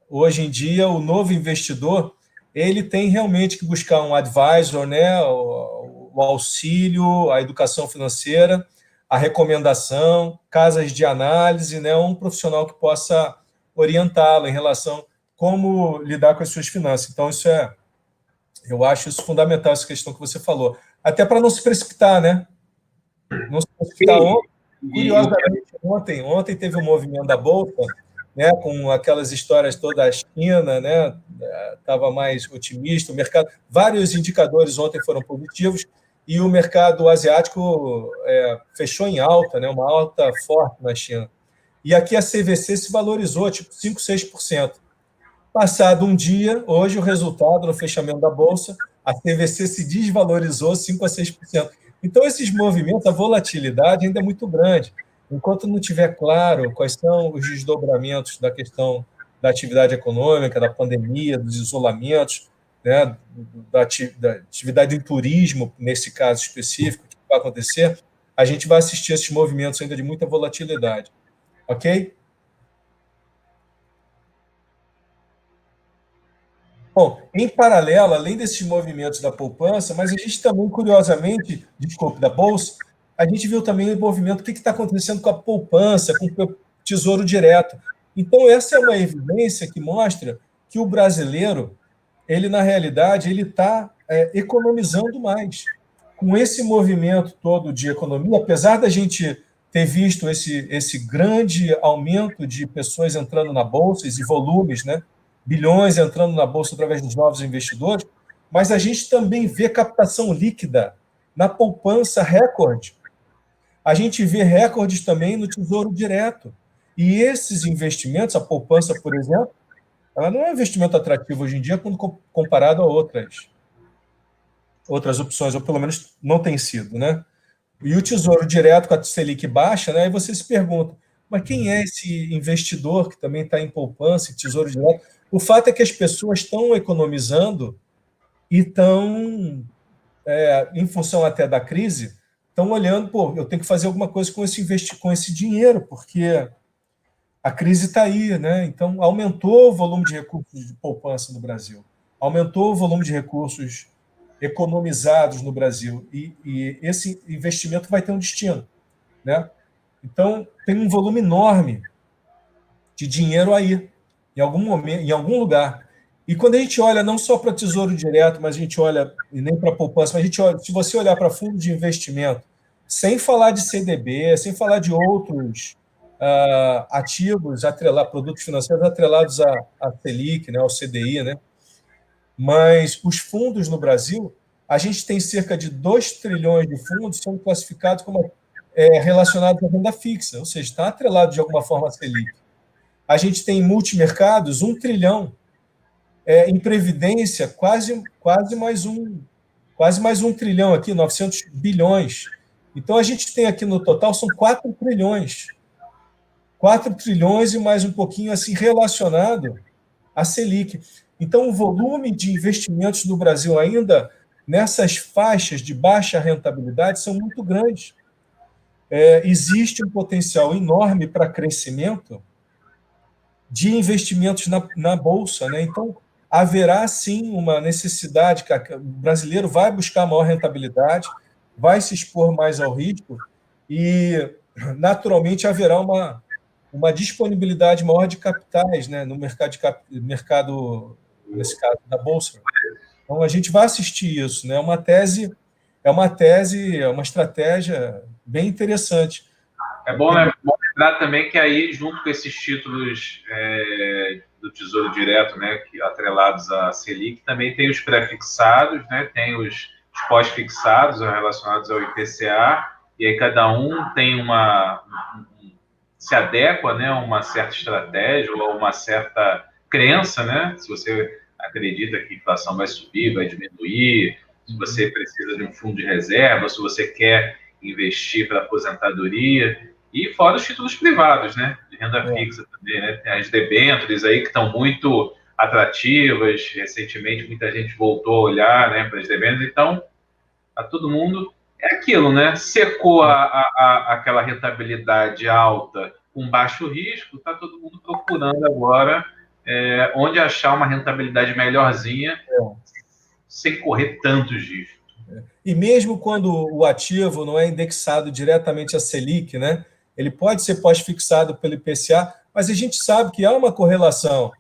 hoje em dia, o novo investidor ele tem realmente que buscar um advisor, né, o auxílio, a educação financeira, a recomendação, casas de análise, né, um profissional que possa orientá-lo em relação a como lidar com as suas finanças. Então, eu acho isso fundamental, essa questão que você falou. Até para não se precipitar, né? Não se precipitar. Curiosamente, ontem teve um movimento da Bolsa né, com aquelas histórias toda a China, né, estava mais otimista, o mercado, vários indicadores ontem foram positivos, e o mercado asiático fechou em alta, né, uma alta forte na China. E aqui a CVC se valorizou, tipo 5, 6%. Passado um dia, hoje o resultado no fechamento da Bolsa, a CVC se desvalorizou 5 a 6%. Então, esses movimentos, a volatilidade ainda é muito grande. Enquanto não tiver claro quais são os desdobramentos da questão da atividade econômica, da pandemia, dos isolamentos, né, da atividade do turismo, nesse caso específico, o que vai acontecer, a gente vai assistir esses movimentos ainda de muita volatilidade. Ok? Bom, em paralelo, além desses movimentos da poupança, mas a gente também, curiosamente, desculpe, da Bolsa, a gente viu também o movimento, o que está acontecendo com a poupança, com o Tesouro Direto. Então, essa é uma evidência que mostra que o brasileiro, ele, na realidade, ele está economizando mais. Com esse movimento todo de economia, apesar da gente ter visto esse grande aumento de pessoas entrando na Bolsa, e volumes, né? Bilhões entrando na Bolsa através dos novos investidores, mas a gente também vê captação líquida na poupança recorde. A gente vê recordes também no Tesouro Direto. E esses investimentos, a poupança, por exemplo, ela não é um investimento atrativo hoje em dia quando comparado a outras opções, ou pelo menos não tem sido, né? E o Tesouro Direto com a Selic baixa, né? Aí você se pergunta, mas quem é esse investidor que também está em poupança e Tesouro Direto? O fato é que as pessoas estão economizando e estão, em função até da crise, estão olhando, pô, eu tenho que fazer alguma coisa com esse dinheiro, porque a crise está aí, né? Então, aumentou o volume de recursos de poupança no Brasil, aumentou o volume de recursos economizados no Brasil, e esse investimento vai ter um destino, né? Então, tem um volume enorme de dinheiro aí, em algum momento, em algum lugar. E quando a gente olha não só para Tesouro Direto, mas a gente olha, e nem para poupança, mas a gente olha, se você olhar para fundo de investimento, sem falar de CDB, sem falar de outros ativos, produtos financeiros atrelados à Selic, né, ao CDI, né? Mas os fundos no Brasil, a gente tem cerca de 2 trilhões de fundos sendo classificados como relacionados à renda fixa, ou seja, está atrelado de alguma forma à Selic. A gente tem em multimercados 1 trilhão, em previdência quase mais um trilhão aqui, 900 bilhões. Então a gente tem aqui no total são 4 trilhões. 4 trilhões e mais um pouquinho assim relacionado à Selic. Então o volume de investimentos no Brasil ainda nessas faixas de baixa rentabilidade são muito grandes. Existe um potencial enorme para crescimento de investimentos na Bolsa, né? Então, haverá sim uma necessidade que o brasileiro vai buscar maior rentabilidade, vai se expor mais ao risco e, naturalmente, haverá uma disponibilidade maior de capitais, né, no mercado, nesse caso, da Bolsa. Então, a gente vai assistir isso, né? É uma estratégia bem interessante. É bom lembrar também que aí, junto com esses títulos do Tesouro Direto, né, atrelados à Selic, também tem os pré-fixados, né, tem os pós-fixados relacionados ao IPCA, e aí cada um tem se adequa, né, a uma certa estratégia ou a uma certa crença, né, se você acredita que a inflação vai subir, vai diminuir, se você precisa de um fundo de reserva, se você quer investir para aposentadoria. E fora os títulos privados, né? De renda fixa também, né? Tem as debêntures aí que estão muito atrativas. Recentemente, muita gente voltou a olhar, né, para as debêntures. Então, a todo mundo... É aquilo, né? Secou aquela rentabilidade alta com baixo risco, está todo mundo procurando agora onde achar uma rentabilidade melhorzinha sem correr tantos riscos. E mesmo quando o ativo não é indexado diretamente à Selic, né, ele pode ser pós-fixado pelo IPCA, mas a gente sabe que há uma correlação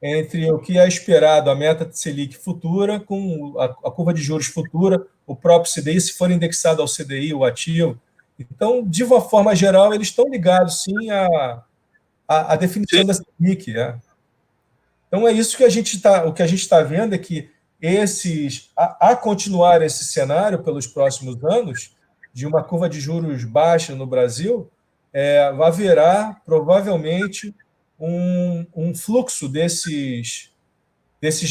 entre o que é esperado, a meta de Selic futura, com a curva de juros futura, o próprio CDI, se for indexado ao CDI, o ativo. Então, de uma forma geral, eles estão ligados, sim, a definição Sim. da Selic. Então, é isso que a gente está. O que a gente está vendo é que a continuar esse cenário pelos próximos anos, de uma curva de juros baixa no Brasil, haverá provavelmente um fluxo desses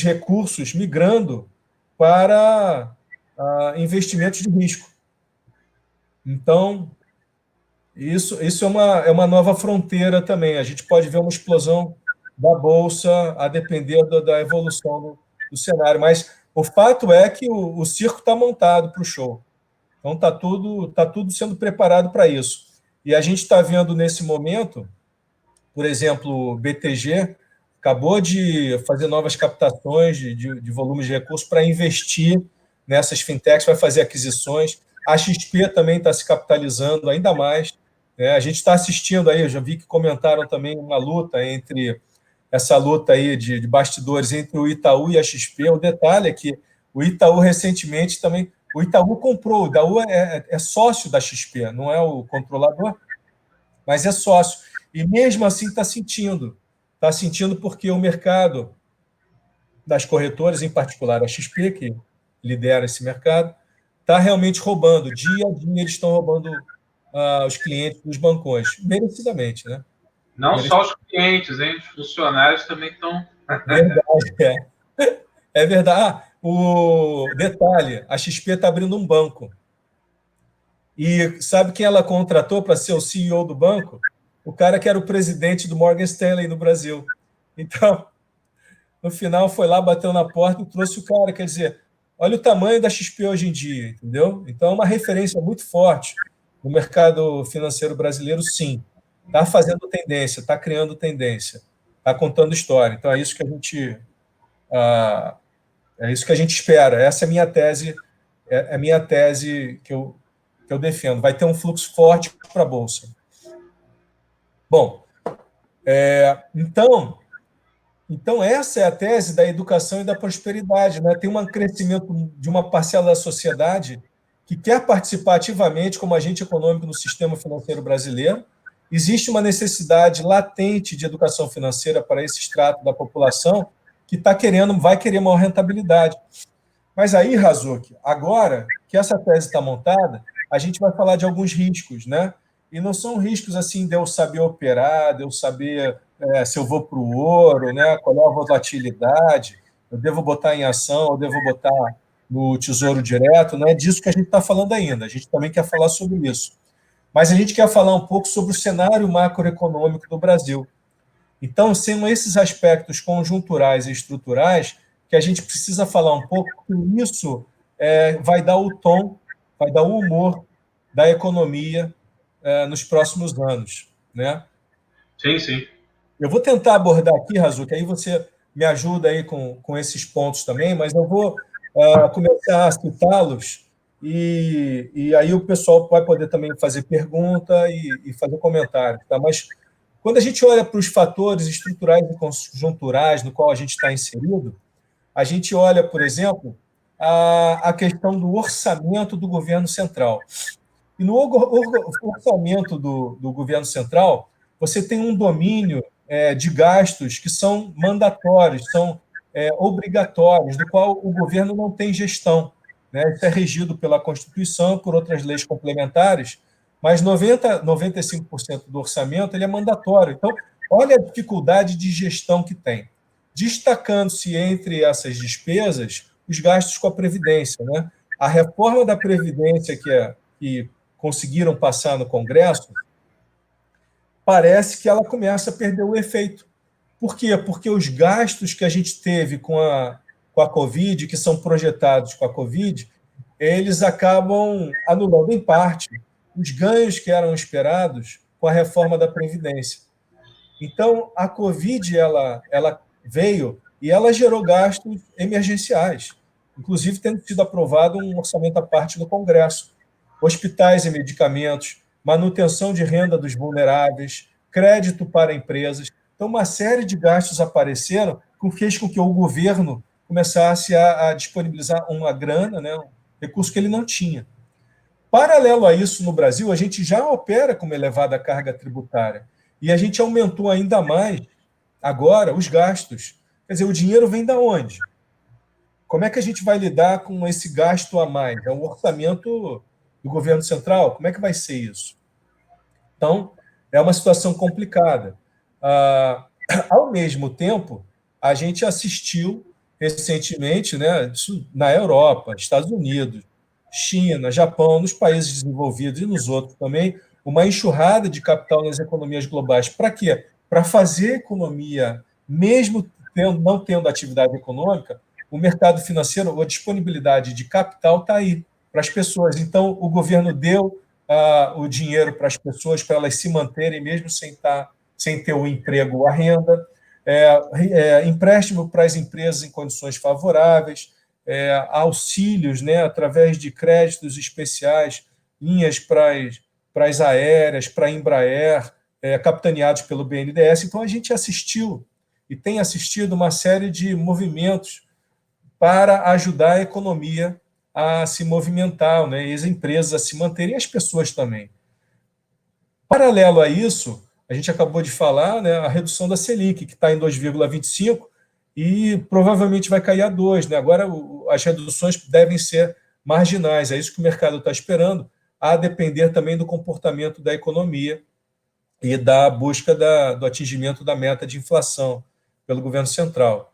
recursos migrando para investimentos de risco. Então, isso é uma nova fronteira também. A gente pode ver uma explosão da Bolsa a depender da evolução do cenário. Mas o fato é que o circo está montado para o show. Então, tá tudo sendo preparado para isso. E a gente está vendo nesse momento, por exemplo, o BTG acabou de fazer novas captações de volumes de recursos para investir nessas fintechs, vai fazer aquisições. A XP também está se capitalizando ainda mais. A gente está assistindo aí, eu já vi que comentaram também uma luta essa luta aí de bastidores entre o Itaú e a XP. O detalhe é que o Itaú recentemente também. O Itaú comprou, o Itaú é sócio da XP, não é o controlador, mas é sócio. E mesmo assim está sentindo. Está sentindo porque o mercado das corretoras, em particular a XP, que lidera esse mercado, está realmente roubando. Dia a dia eles estão roubando os clientes dos bancões, merecidamente, né? Não só os clientes, hein? Os funcionários também estão. Verdade, é verdade. O detalhe, a XP está abrindo um banco. E sabe quem ela contratou para ser o CEO do banco? O cara que era o presidente do Morgan Stanley no Brasil. Então, no final, foi lá, bateu na porta e trouxe o cara. Quer dizer, olha o tamanho da XP hoje em dia, entendeu? Então, é uma referência muito forte no mercado financeiro brasileiro, sim. Está fazendo tendência, está criando tendência, está contando história. Então, ah, é isso que a gente espera. Essa é a minha tese, é a minha tese que eu defendo. Vai ter um fluxo forte para a Bolsa. Bom, então, essa é a tese da educação e da prosperidade. Né? Tem um crescimento de uma parcela da sociedade que quer participar ativamente como agente econômico no sistema financeiro brasileiro. Existe uma necessidade latente de educação financeira para esse extrato da população que vai querer maior rentabilidade. Mas aí, Razuki, agora que essa tese está montada, a gente vai falar de alguns riscos, né? E não são riscos assim de eu saber operar, de eu saber se eu vou para o ouro, né? Qual é a volatilidade, eu devo botar em ação, eu devo botar no tesouro direto, não é disso que a gente está falando ainda. A gente também quer falar sobre isso. Mas a gente quer falar um pouco sobre o cenário macroeconômico do Brasil. Então, são esses aspectos conjunturais e estruturais que a gente precisa falar um pouco, porque isso vai dar o tom, vai dar o humor da economia nos próximos anos. Né? Sim, sim. Eu vou tentar abordar aqui, Razu, que aí você me ajuda aí com esses pontos também, mas eu vou começar a citá-los e aí o pessoal vai poder também fazer pergunta e fazer comentário. Tá? Mas quando a gente olha para os fatores estruturais e conjunturais no qual a gente está inserido, a gente olha, por exemplo, a questão do orçamento do governo central. E no orçamento do governo central, você tem um domínio de gastos que são mandatórios, são obrigatórios, do qual o governo não tem gestão. Né? Isso é regido pela Constituição, por outras leis complementares, mas 95% do orçamento ele é mandatório. Então, olha a dificuldade de gestão que tem. Destacando-se entre essas despesas os gastos com a Previdência. Né? A reforma da Previdência que conseguiram passar no Congresso, parece que ela começa a perder o efeito. Por quê? Porque os gastos que a gente teve com a Covid, que são projetados com a Covid, eles acabam anulando, em parte, os ganhos que eram esperados com a reforma da Previdência. Então, a Covid ela veio e ela gerou gastos emergenciais, inclusive tendo sido aprovado um orçamento à parte no Congresso. Hospitais e medicamentos, manutenção de renda dos vulneráveis, crédito para empresas. Então, uma série de gastos apareceram que fez com que o governo começasse a disponibilizar uma grana, né, um recurso que ele não tinha. Paralelo a isso, no Brasil, a gente já opera com uma elevada carga tributária. E a gente aumentou ainda mais agora os gastos. Quer dizer, o dinheiro vem da onde? Como é que a gente vai lidar com esse gasto a mais? É um orçamento do governo central? Como é que vai ser isso? Então, é uma situação complicada. Ao mesmo tempo, a gente assistiu recentemente, né, isso na Europa, Estados Unidos, China, Japão, nos países desenvolvidos e nos outros também, uma enxurrada de capital nas economias globais. Para quê? Para fazer economia, mesmo não tendo atividade econômica, o mercado financeiro, a disponibilidade de capital está aí para as pessoas. Então, o governo deu o dinheiro para as pessoas, para elas se manterem, mesmo sem ter o emprego ou a renda, empréstimo para as empresas em condições favoráveis, auxílios, né, através de créditos especiais, linhas para as aéreas, para a Embraer, capitaneados pelo BNDES. Então, a gente assistiu e tem assistido uma série de movimentos para ajudar a economia a se movimentar, né, e as empresas a se manterem, e as pessoas também. Paralelo a isso, a gente acabou de falar, né, a redução da Selic, que está em 2,25 e provavelmente vai cair a 2. Né? Agora, as reduções devem ser marginais, é isso que o mercado está esperando, a depender também do comportamento da economia e da busca do atingimento da meta de inflação pelo governo central,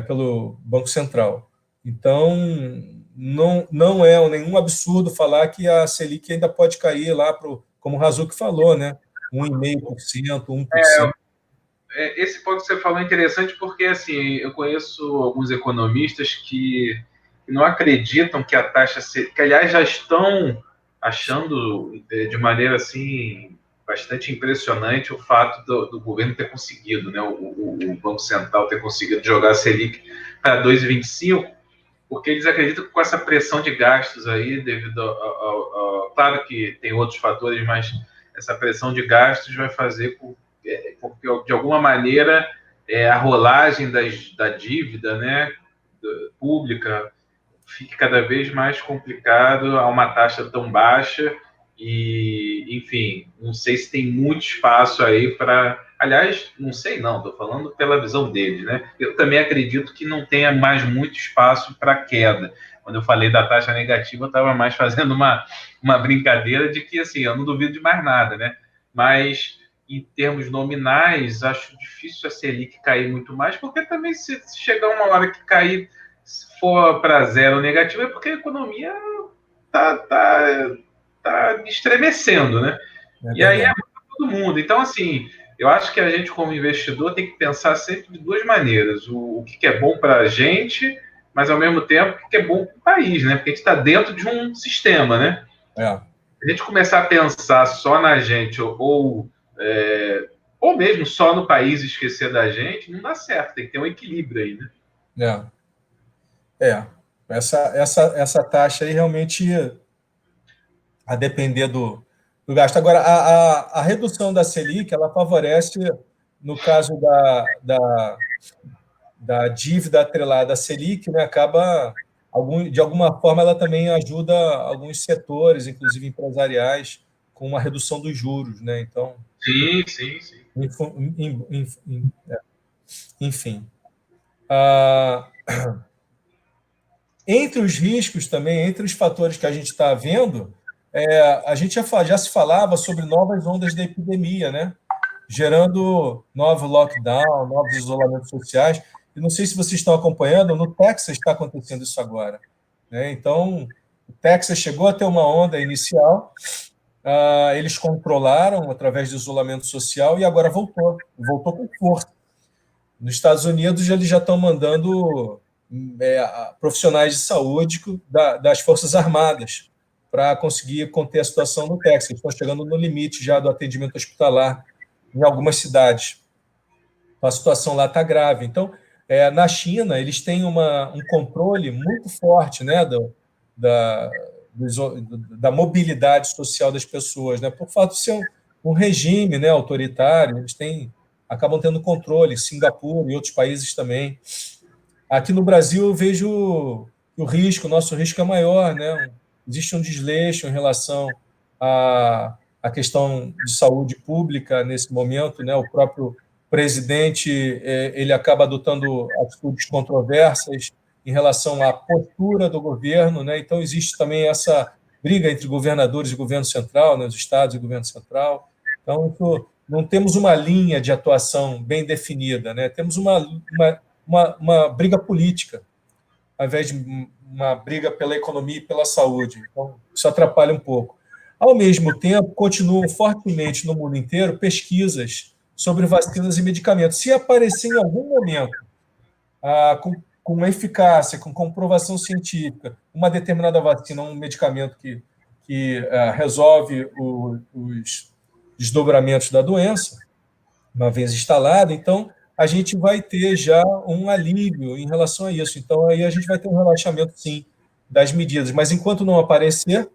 pelo Banco Central. Então, não é nenhum absurdo falar que a Selic ainda pode cair lá para, como o Razuk falou, né? 1,5%, 1%. Esse ponto que você falou é interessante porque, assim, eu conheço alguns economistas que não acreditam que a taxa Selic, que aliás já estão achando de maneira assim bastante impressionante o fato do governo ter conseguido, né, o Banco Central ter conseguido jogar a Selic para 2,25, porque eles acreditam que com essa pressão de gastos aí, devido claro que tem outros fatores, mas essa pressão de gastos vai fazer com porque de alguma maneira a rolagem da dívida, né, pública fique cada vez mais complicado a uma taxa tão baixa e, enfim, não sei se tem muito espaço aí para... Aliás, não sei não, estou falando pela visão deles, né? Eu também acredito que não tenha mais muito espaço para queda. Quando eu falei da taxa negativa, eu estava mais fazendo uma brincadeira de que, assim, eu não duvido de mais nada, né? Mas, em termos nominais, acho difícil a Selic cair muito mais, porque também se chegar uma hora que cair, se for para zero negativo, é porque a economia tá estremecendo, né? E aí é para todo mundo. Então, assim, eu acho que a gente, como investidor, tem que pensar sempre de duas maneiras. O que é bom para a gente, mas, ao mesmo tempo, o que é bom para o país, né? Porque a gente está dentro de um sistema, né? Se a gente começar a pensar só na gente ou mesmo só no país e esquecer da gente, não dá certo. Tem que ter um equilíbrio aí, né? Essa taxa aí realmente, a depender do gasto. Agora, a redução da Selic, ela favorece, no caso da dívida atrelada à Selic, né, acaba, de alguma forma, ela também ajuda alguns setores, inclusive empresariais, com uma redução dos juros. Né? Então, sim. Enfim. Entre os riscos também, entre os fatores que a gente está vendo, a gente já se falava sobre novas ondas da epidemia, né? Gerando novo lockdown, novos isolamentos sociais. E não sei se vocês estão acompanhando, no Texas está acontecendo isso agora. Né? Então, o Texas chegou a ter uma onda inicial, eles controlaram através do isolamento social e agora voltou com força. Nos Estados Unidos, eles já estão mandando profissionais de saúde das Forças Armadas para conseguir conter a situação no Texas. Eles estão chegando no limite já do atendimento hospitalar em algumas cidades. A situação lá está grave. Então, na China, eles têm um controle muito forte, né, da mobilidade social das pessoas, né, por fato de ser um regime, né, autoritário. Eles acabam tendo controle, em Singapura e outros países também. Aqui no Brasil, eu vejo o nosso risco é maior, né? Existe um desleixo em relação a questão de saúde pública nesse momento, né? O próprio presidente ele acaba adotando atitudes controversas em relação à postura do governo, né? Então existe também essa briga entre governadores e governo central, né? Os estados e governo central. Então não temos uma linha de atuação bem definida, né? Temos uma briga política, ao invés de uma briga pela economia e pela saúde. Então, isso atrapalha um pouco. Ao mesmo tempo, continuam fortemente no mundo inteiro pesquisas sobre vacinas e medicamentos. Se aparecer em algum momento, com eficácia, com comprovação científica, uma determinada vacina, um medicamento que resolve os desdobramentos da doença, uma vez instalado, então a gente vai ter já um alívio em relação a isso. Então, aí a gente vai ter um relaxamento, sim, das medidas. Mas, enquanto não aparecer,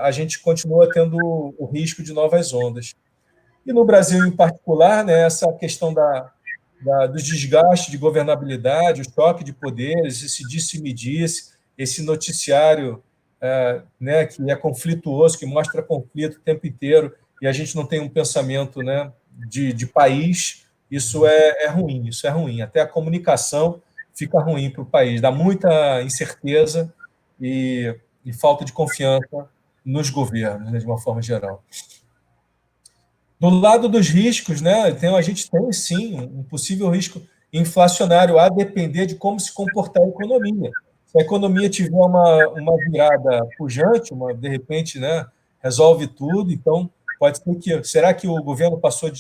a gente continua tendo o risco de novas ondas. E no Brasil, em particular, né, essa questão do desgaste de governabilidade, o choque de poderes, esse disse-me-disse, esse noticiário né, que é conflituoso, que mostra conflito o tempo inteiro, e a gente não tem um pensamento, né, de país, isso é ruim, isso é ruim. Até a comunicação fica ruim para o país, dá muita incerteza e falta de confiança nos governos, né, de uma forma geral. Do lado dos riscos, né, a gente tem, sim, um possível risco inflacionário, a depender de como se comportar a economia. Se a economia tiver uma virada pujante, de repente, né, resolve tudo, então pode ser que... Será que o governo passou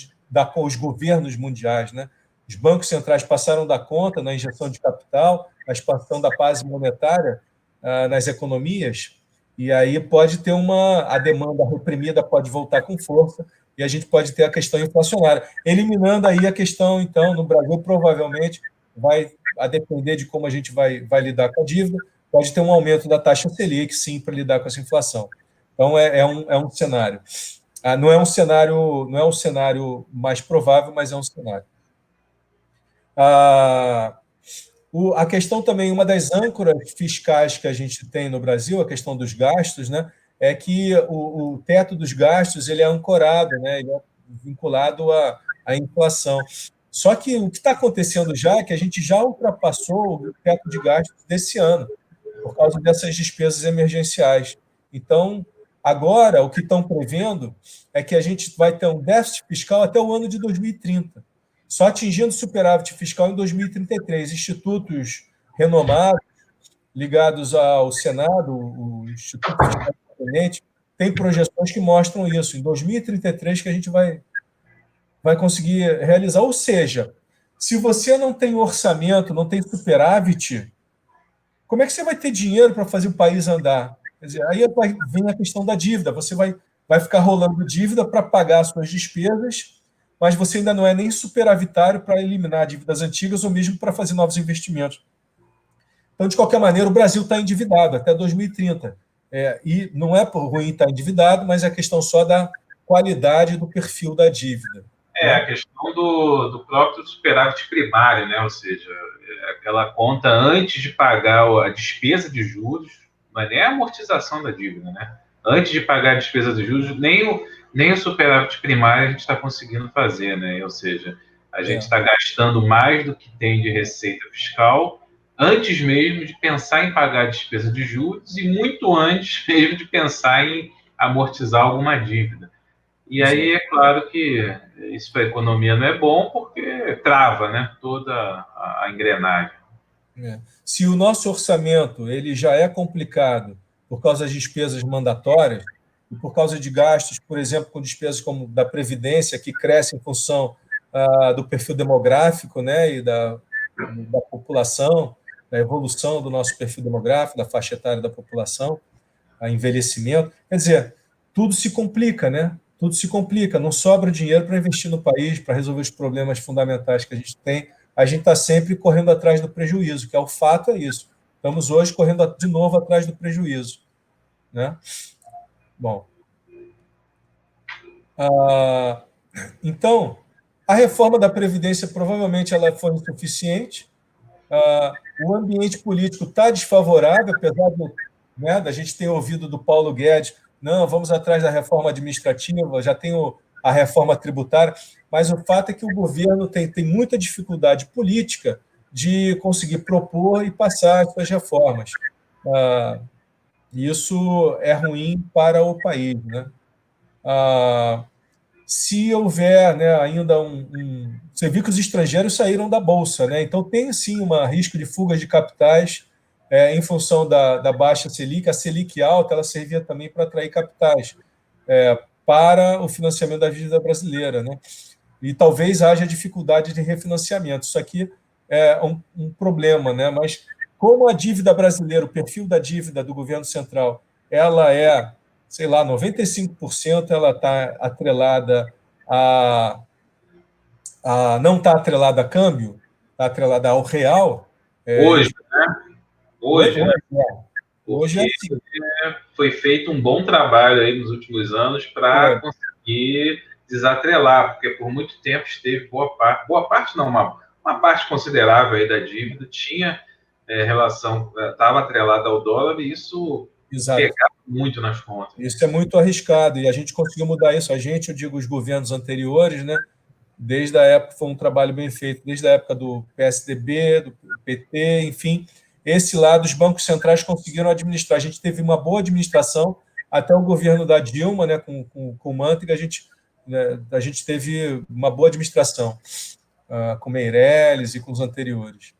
os governos mundiais, né? Os bancos centrais passaram a dar conta na injeção de capital, na expansão da base monetária nas economias, e aí pode ter a demanda reprimida pode voltar com força, e a gente pode ter a questão inflacionária. Eliminando aí a questão, então, no Brasil, provavelmente, a depender de como a gente vai lidar com a dívida, pode ter um aumento da taxa Selic, sim, para lidar com essa inflação. Então, é um cenário. Não é um cenário mais provável, mas é um cenário. A questão também, uma das âncoras fiscais que a gente tem no Brasil, a questão dos gastos, né, é que o teto dos gastos ele é ancorado, né, ele é vinculado à inflação. Só que o que está acontecendo já é que a gente já ultrapassou o teto de gastos desse ano, por causa dessas despesas emergenciais. Então, agora, o que estão prevendo é que a gente vai ter um déficit fiscal até o ano de 2030. Só atingindo superávit fiscal em 2033. Institutos renomados, ligados ao Senado, o Instituto Fiscal Independente, tem projeções que mostram isso. Em 2033 que a gente vai conseguir realizar. Ou seja, se você não tem orçamento, não tem superávit, como é que você vai ter dinheiro para fazer o país andar? Quer dizer, aí vem a questão da dívida. Você vai ficar rolando dívida para pagar as suas despesas, mas você ainda não é nem superavitário para eliminar dívidas antigas ou mesmo para fazer novos investimentos. Então, de qualquer maneira, o Brasil está endividado até 2030. E não é por ruim estar endividado, mas é questão só da qualidade do perfil da dívida. Né? A questão do próprio superávit primário, né? Ou seja, aquela conta antes de pagar a despesa de juros, não é nem a amortização da dívida, né? Antes de pagar a despesa de juros, nem o superávit primário a gente está conseguindo fazer, né? Ou seja, a gente está gastando mais do que tem de receita fiscal antes mesmo de pensar em pagar a despesa de juros e muito antes mesmo de pensar em amortizar alguma dívida. E aí é claro que isso para a economia não é bom porque trava, né, toda a engrenagem. Se o nosso orçamento ele já é complicado por causa das despesas mandatórias e por causa de gastos, por exemplo, com despesas como da Previdência, que crescem em função do perfil demográfico, né, e da população, da evolução do nosso perfil demográfico, da faixa etária da população, a envelhecimento. Quer dizer, tudo se complica, né? Tudo se complica, não sobra dinheiro para investir no país, para resolver os problemas fundamentais que a gente tem. A gente está sempre correndo atrás do prejuízo, que é o fato, é isso. Estamos hoje correndo de novo atrás do prejuízo. Né? Bom. Então, a reforma da Previdência provavelmente ela foi insuficiente. O ambiente político está desfavorável, apesar da gente ter ouvido do Paulo Guedes não, vamos atrás da reforma administrativa, já tem a reforma tributária, mas o fato é que o governo tem muita dificuldade política de conseguir propor e passar as suas reformas. Ah, isso é ruim para o país, né? Ah, se houver, né, ainda Você viu que os estrangeiros saíram da Bolsa, né? Então tem sim um risco de fuga de capitais em função da baixa Selic. A Selic alta ela servia também para atrair capitais para o financiamento da dívida brasileira, né? E talvez haja dificuldade de refinanciamento. Isso aqui é um problema, né? Mas como a dívida brasileira, o perfil da dívida do governo central, ela sei lá, 95% ela está atrelada a, não está atrelada a câmbio, está atrelada ao real. Hoje, né? Hoje, Hoje, né? hoje é Porque assim. foi feito um bom trabalho aí nos últimos anos para conseguir desatrelar, porque por muito tempo esteve boa parte não, uma parte considerável aí da dívida tinha relação, estava atrelada ao dólar e isso Exato. pegava muito nas contas. Isso é muito arriscado e a gente conseguiu mudar isso. A gente, eu digo, os governos anteriores, né? Desde a época, foi um trabalho bem feito, desde a época do PSDB, do PT, enfim, esse lado os bancos centrais conseguiram administrar. A gente teve uma boa administração até o governo da Dilma, né, com o Manteiga, a gente teve uma boa administração com Meirelles e com os anteriores.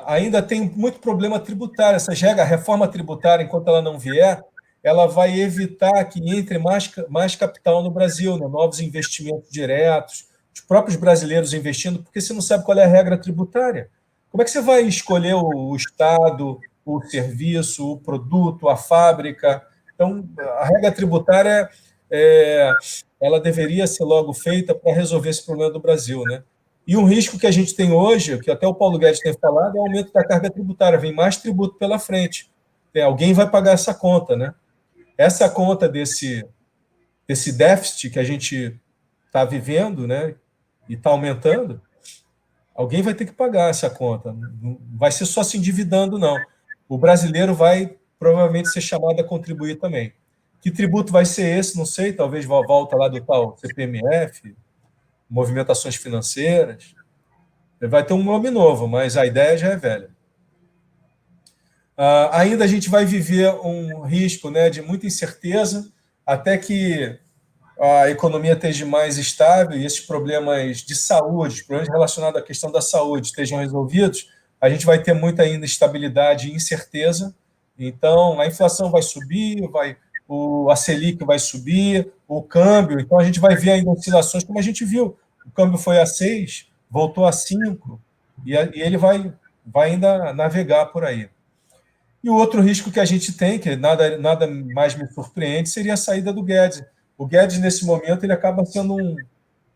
Ainda tem muito problema tributário. A reforma tributária, enquanto ela não vier, ela vai evitar que entre mais capital no Brasil, né? Novos investimentos diretos, os próprios brasileiros investindo, porque você não sabe qual é a regra tributária. Como é que você vai escolher o Estado, o serviço, o produto, a fábrica? Então, a regra tributária ela deveria ser logo feita para resolver esse problema do Brasil, né? E um risco que a gente tem hoje, que até o Paulo Guedes tem falado, é o aumento da carga tributária. Vem mais tributo pela frente. Alguém vai pagar essa conta, né? Essa conta desse déficit que a gente está vivendo, né? E está aumentando, alguém vai ter que pagar essa conta. Não vai ser só se endividando, não. O brasileiro vai provavelmente ser chamado a contribuir também. Que tributo vai ser esse? Não sei, talvez volta lá do tal CPMF, movimentações financeiras. Vai ter um nome novo, mas a ideia já é velha. Ainda a gente vai viver um risco, né, de muita incerteza, até que a economia esteja mais estável e esses problemas de saúde, os problemas relacionados à questão da saúde estejam resolvidos, a gente vai ter muita ainda instabilidade e incerteza. Então, a inflação vai subir, a Selic vai subir, o câmbio. Então, a gente vai ver ainda oscilações, como a gente viu. O câmbio foi a 6, voltou a 5, e ele vai ainda navegar por aí. E o outro risco que a gente tem, que nada mais me surpreende, seria a saída do Guedes. O Guedes, nesse momento, ele acaba sendo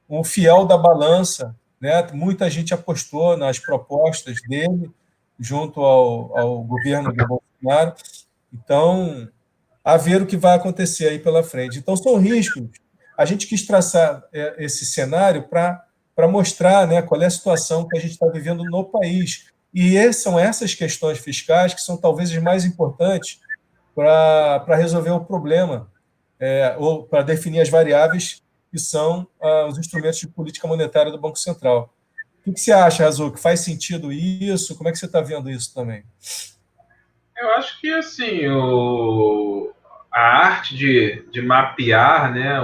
um fiel da balança, né? Muita gente apostou nas propostas dele junto ao governo do Bolsonaro. Então, a ver o que vai acontecer aí pela frente. Então, são riscos. A gente quis traçar esse cenário para mostrar, né, qual é a situação que a gente está vivendo no país. E são essas questões fiscais que são talvez as mais importantes para resolver o problema, ou para definir as variáveis que são os instrumentos de política monetária do Banco Central. O que você acha, Razu? Que faz sentido isso? Como é que você está vendo isso também? Eu acho que, assim, a arte de mapear, né,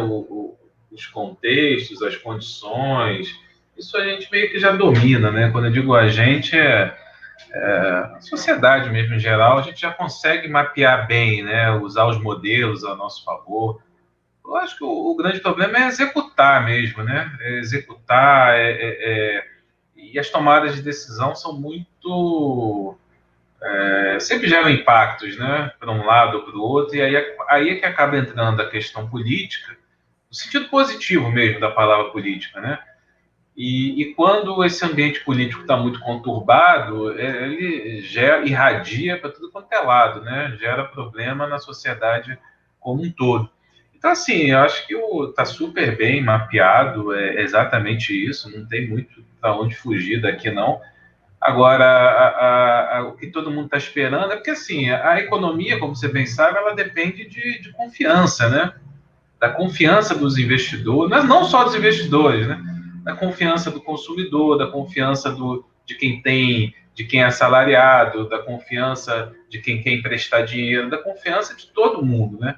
os contextos, as condições, isso a gente meio que já domina, né? Quando eu digo a gente, a sociedade mesmo em geral, a gente já consegue mapear bem, né? Usar os modelos a nosso favor. Eu acho que o grande problema é executar mesmo, né? Executar, e as tomadas de decisão são muito sempre geram impactos, né, para um lado ou para o outro, e aí é que acaba entrando a questão política, no sentido positivo mesmo da palavra política, né? E quando esse ambiente político está muito conturbado, ele irradia para tudo quanto é lado, né? Gera problema na sociedade como um todo. Então, assim, eu acho que está super bem mapeado, é exatamente isso, não tem muito para onde fugir daqui, não. Agora, o que todo mundo está esperando é porque, assim, a economia, como você bem sabe, ela depende de confiança, né? Da confiança dos investidores, mas não só dos investidores, né? Da confiança do consumidor, da confiança de quem é assalariado, da confiança de quem quer emprestar dinheiro, da confiança de todo mundo, né?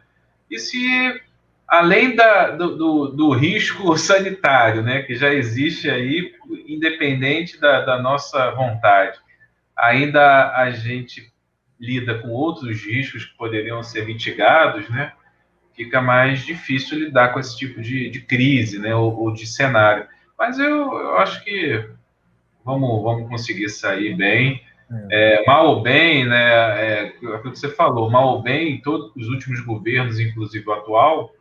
E se, além do risco sanitário, né, que já existe aí, independente da nossa vontade, ainda a gente lida com outros riscos que poderiam ser mitigados, né? Fica mais difícil lidar com esse tipo de crise, né, ou de cenário. Mas eu acho que vamos conseguir sair bem. Mal ou bem, né, é aquilo que você falou, mal ou bem, todos os últimos governos, inclusive o atual,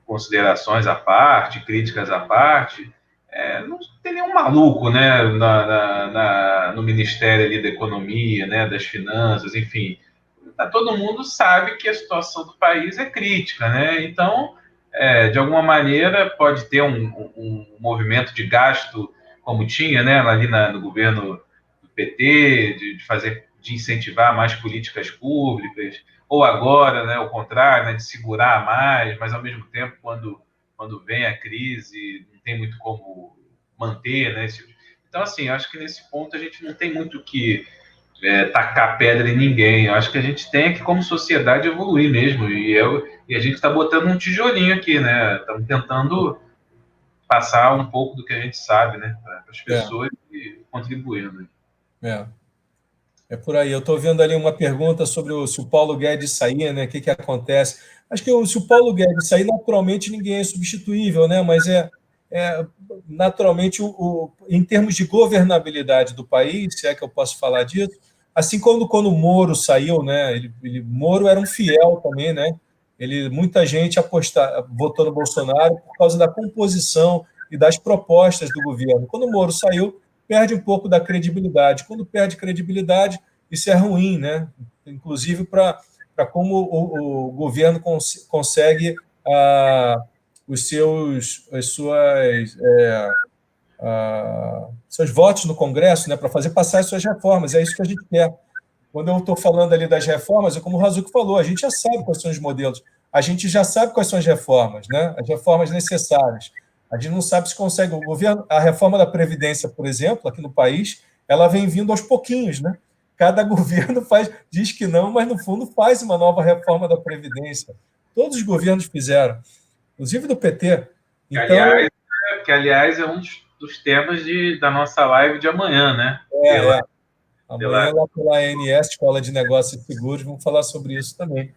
considerações à parte, críticas à parte, não tem nenhum maluco, né, no Ministério ali da Economia, né, das Finanças, enfim. Todo mundo sabe que a situação do país é crítica, né? Então, de alguma maneira, pode ter um movimento de gasto, como tinha, né, ali no governo do PT, de incentivar mais políticas públicas, ou agora, né, o contrário, né, de segurar mais, mas ao mesmo tempo, quando vem a crise, não tem muito como manter, né? Então, assim, acho que nesse ponto a gente não tem muito que tacar pedra em ninguém. Eu acho que a gente tem que, como sociedade, evoluir mesmo. E a gente está botando um tijolinho aqui, né? Estamos tentando passar um pouco do que a gente sabe, né? Para as É, pessoas e contribuindo. é. É por aí. Eu estou vendo ali uma pergunta sobre se o Paulo Guedes sair, né? O que acontece? Acho que se o Paulo Guedes sair, naturalmente ninguém é substituível, né? Mas naturalmente em termos de governabilidade do país, se é que eu posso falar disso, assim como quando o Moro saiu, né? Moro era um fiel também, né? Muita gente votou no Bolsonaro por causa da composição e das propostas do governo. Quando o Moro saiu, perde um pouco da credibilidade. Quando perde credibilidade, isso é ruim, né? Inclusive para como o governo consegue seus votos no Congresso, né, para fazer passar as suas reformas. É isso que a gente quer. Quando eu estou falando ali das reformas, é como o Razuco falou, a gente já sabe quais são os modelos, a gente já sabe quais são as reformas, né? As reformas necessárias. A gente não sabe se consegue. O governo, a reforma da Previdência, por exemplo, aqui no país, ela vem vindo aos pouquinhos, né? Cada governo diz que não, mas no fundo faz uma nova reforma da Previdência. Todos os governos fizeram, inclusive do PT. Que, Então, aliás, é um dos temas da nossa live de amanhã, né? é. Amanhã, lá pela ANS, Escola de Negócios e Seguros, vamos falar sobre isso também,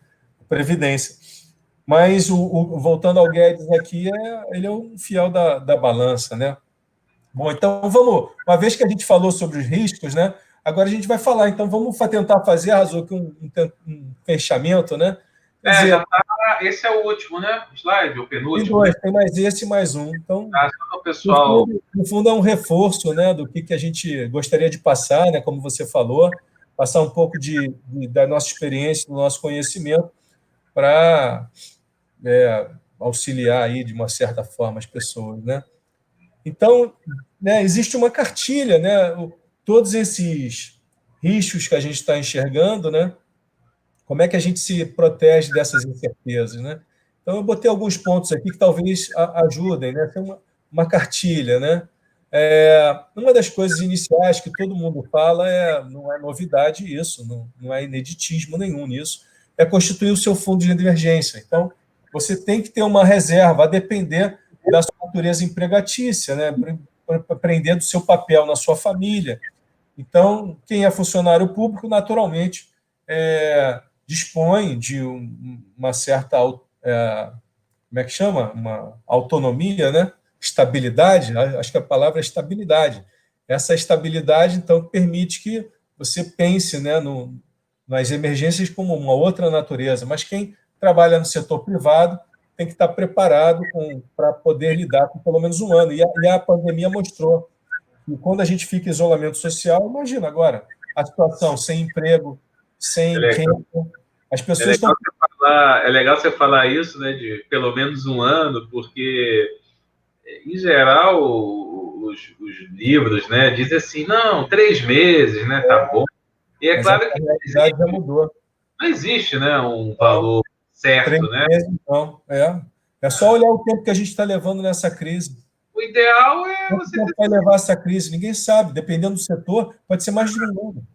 Previdência. Mas, voltando ao Guedes aqui, ele é um fiel da balança, né? Bom, então vamos, uma vez que a gente falou sobre os riscos, né? Agora a gente vai falar, então vamos tentar fazer, Razuki, um fechamento, né? Quer dizer, esse é o último, né? Slide, o tem penúltimo, né? dois, tem mais esse e mais um. Então, Só o pessoal. no fundo, é um reforço, né, do que a gente gostaria de passar, né, como você falou, passar um pouco da nossa experiência, do nosso conhecimento, para auxiliar aí, de uma certa forma, as pessoas, né? Então, né, existe uma cartilha, né? Todos esses riscos que a gente está enxergando, né? Como é que a gente se protege dessas incertezas, né? Então, eu botei alguns pontos aqui que talvez ajudem, né? Tem uma cartilha, né? Uma das coisas iniciais que todo mundo fala não é novidade isso, não é ineditismo nenhum nisso, é constituir o seu fundo de emergência. Então, você tem que ter uma reserva, a depender da sua natureza empregatícia, né? Para aprender do seu papel na sua família. Então, quem é funcionário público, naturalmente, dispõe de uma certa, como é que chama? Uma autonomia, né? Estabilidade, acho que a palavra é estabilidade. Essa estabilidade, então, permite que você pense, né, nas emergências como uma outra natureza, mas quem trabalha no setor privado tem que estar preparado para poder lidar com pelo menos um ano. E a pandemia mostrou que quando a gente fica em isolamento social, imagina agora, a situação sem emprego, sem renda, as pessoas estão... É legal você falar isso, né, de pelo menos um ano, porque, em geral, os livros, né, dizem assim, não, 3 meses, né, tá bom. E é Mas claro a que realidade já mudou. não existe, né, um Não, valor 3 certo, né? meses, não. É só olhar o tempo que a gente está levando nessa crise. O ideal é Quanto você tempo ter. vai levar essa crise? Ninguém sabe. Dependendo do setor, pode ser mais de um ano.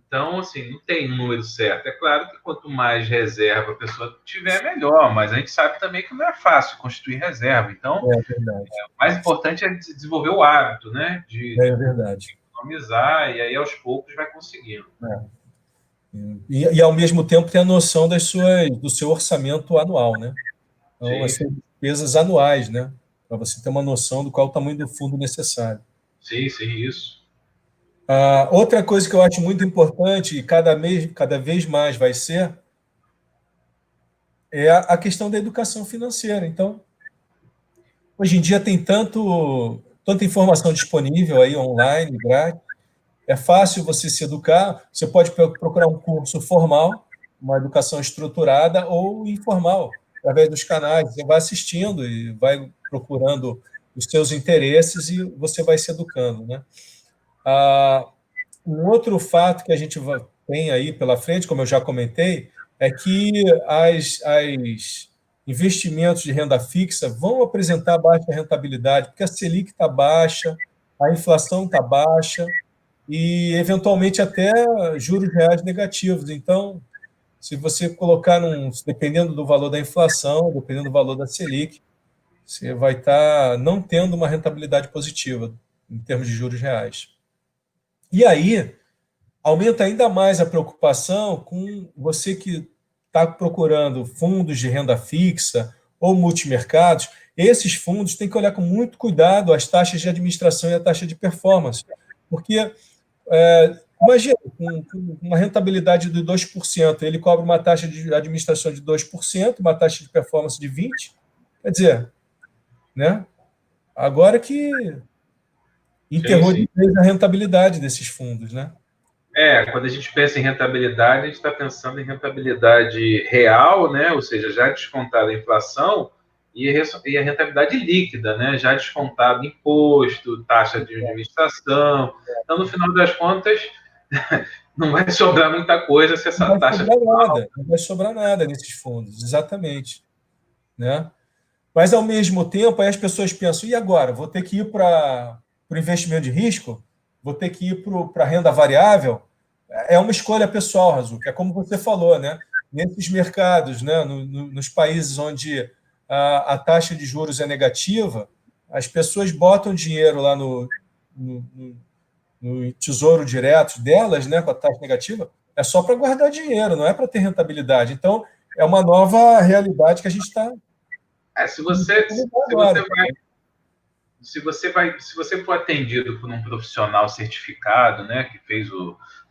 Então, assim, não tem um número certo. É claro que quanto mais reserva a pessoa tiver, melhor, mas a gente sabe também que não é fácil constituir reserva. Então, É verdade. o mais importante é desenvolver o hábito, né, É verdade. economizar, e aí aos poucos vai conseguindo. É. E, ao mesmo tempo, ter a noção do seu orçamento anual, né? Então, as Sim, suas despesas anuais, né? Para você ter uma noção do qual o tamanho do fundo necessário. sim, sim, isso. Outra coisa que eu acho muito importante, e cada vez mais vai ser, é a questão da educação financeira. Então, hoje em dia tem tanta informação disponível aí online, grátis. É fácil você se educar. Você pode procurar um curso formal, uma educação estruturada ou informal, através dos canais. Você vai assistindo e vai procurando os seus interesses e você vai se educando, né? Ah, um outro fato que a gente tem aí pela frente, como eu já comentei, é que as investimentos de renda fixa vão apresentar baixa rentabilidade, porque a Selic está baixa, a inflação está baixa e, eventualmente, até juros reais negativos. Então, se você colocar dependendo do valor da inflação, dependendo do valor da Selic, você vai estar não tendo uma rentabilidade positiva em termos de juros reais. E aí, aumenta ainda mais a preocupação com você que está procurando fundos de renda fixa ou multimercados. Esses fundos têm que olhar com muito cuidado as taxas de administração e a taxa de performance, porque imagina, com uma rentabilidade de 2%, ele cobra uma taxa de administração de 2%, uma taxa de performance de 20%. Quer dizer, né? Agora que Sim, enterrou sim. de vez a rentabilidade desses fundos, né? Quando a gente pensa em rentabilidade, a gente está pensando em rentabilidade real, né? Ou seja, já descontada a inflação e a rentabilidade líquida, né? Já descontado imposto, taxa de administração. Então, no final das contas, não vai sobrar muita coisa se Não essa vai taxa sobrar for alta. nada, não vai sobrar nada nesses fundos, exatamente, né? Mas, ao mesmo tempo, aí as pessoas pensam, e agora? Vou ter que ir para o investimento de risco? Vou ter que ir para a renda variável? É uma escolha pessoal, Razuki, é como você falou, né? Nesses mercados, né? Nos países onde a taxa de juros é negativa, as pessoas botam dinheiro lá no, no tesouro direto delas, né? Com a taxa negativa, é só para guardar dinheiro, não é para ter rentabilidade. Então, é uma nova realidade que a gente está Se você, se você agora. vai se você for atendido por um profissional certificado, né, que fez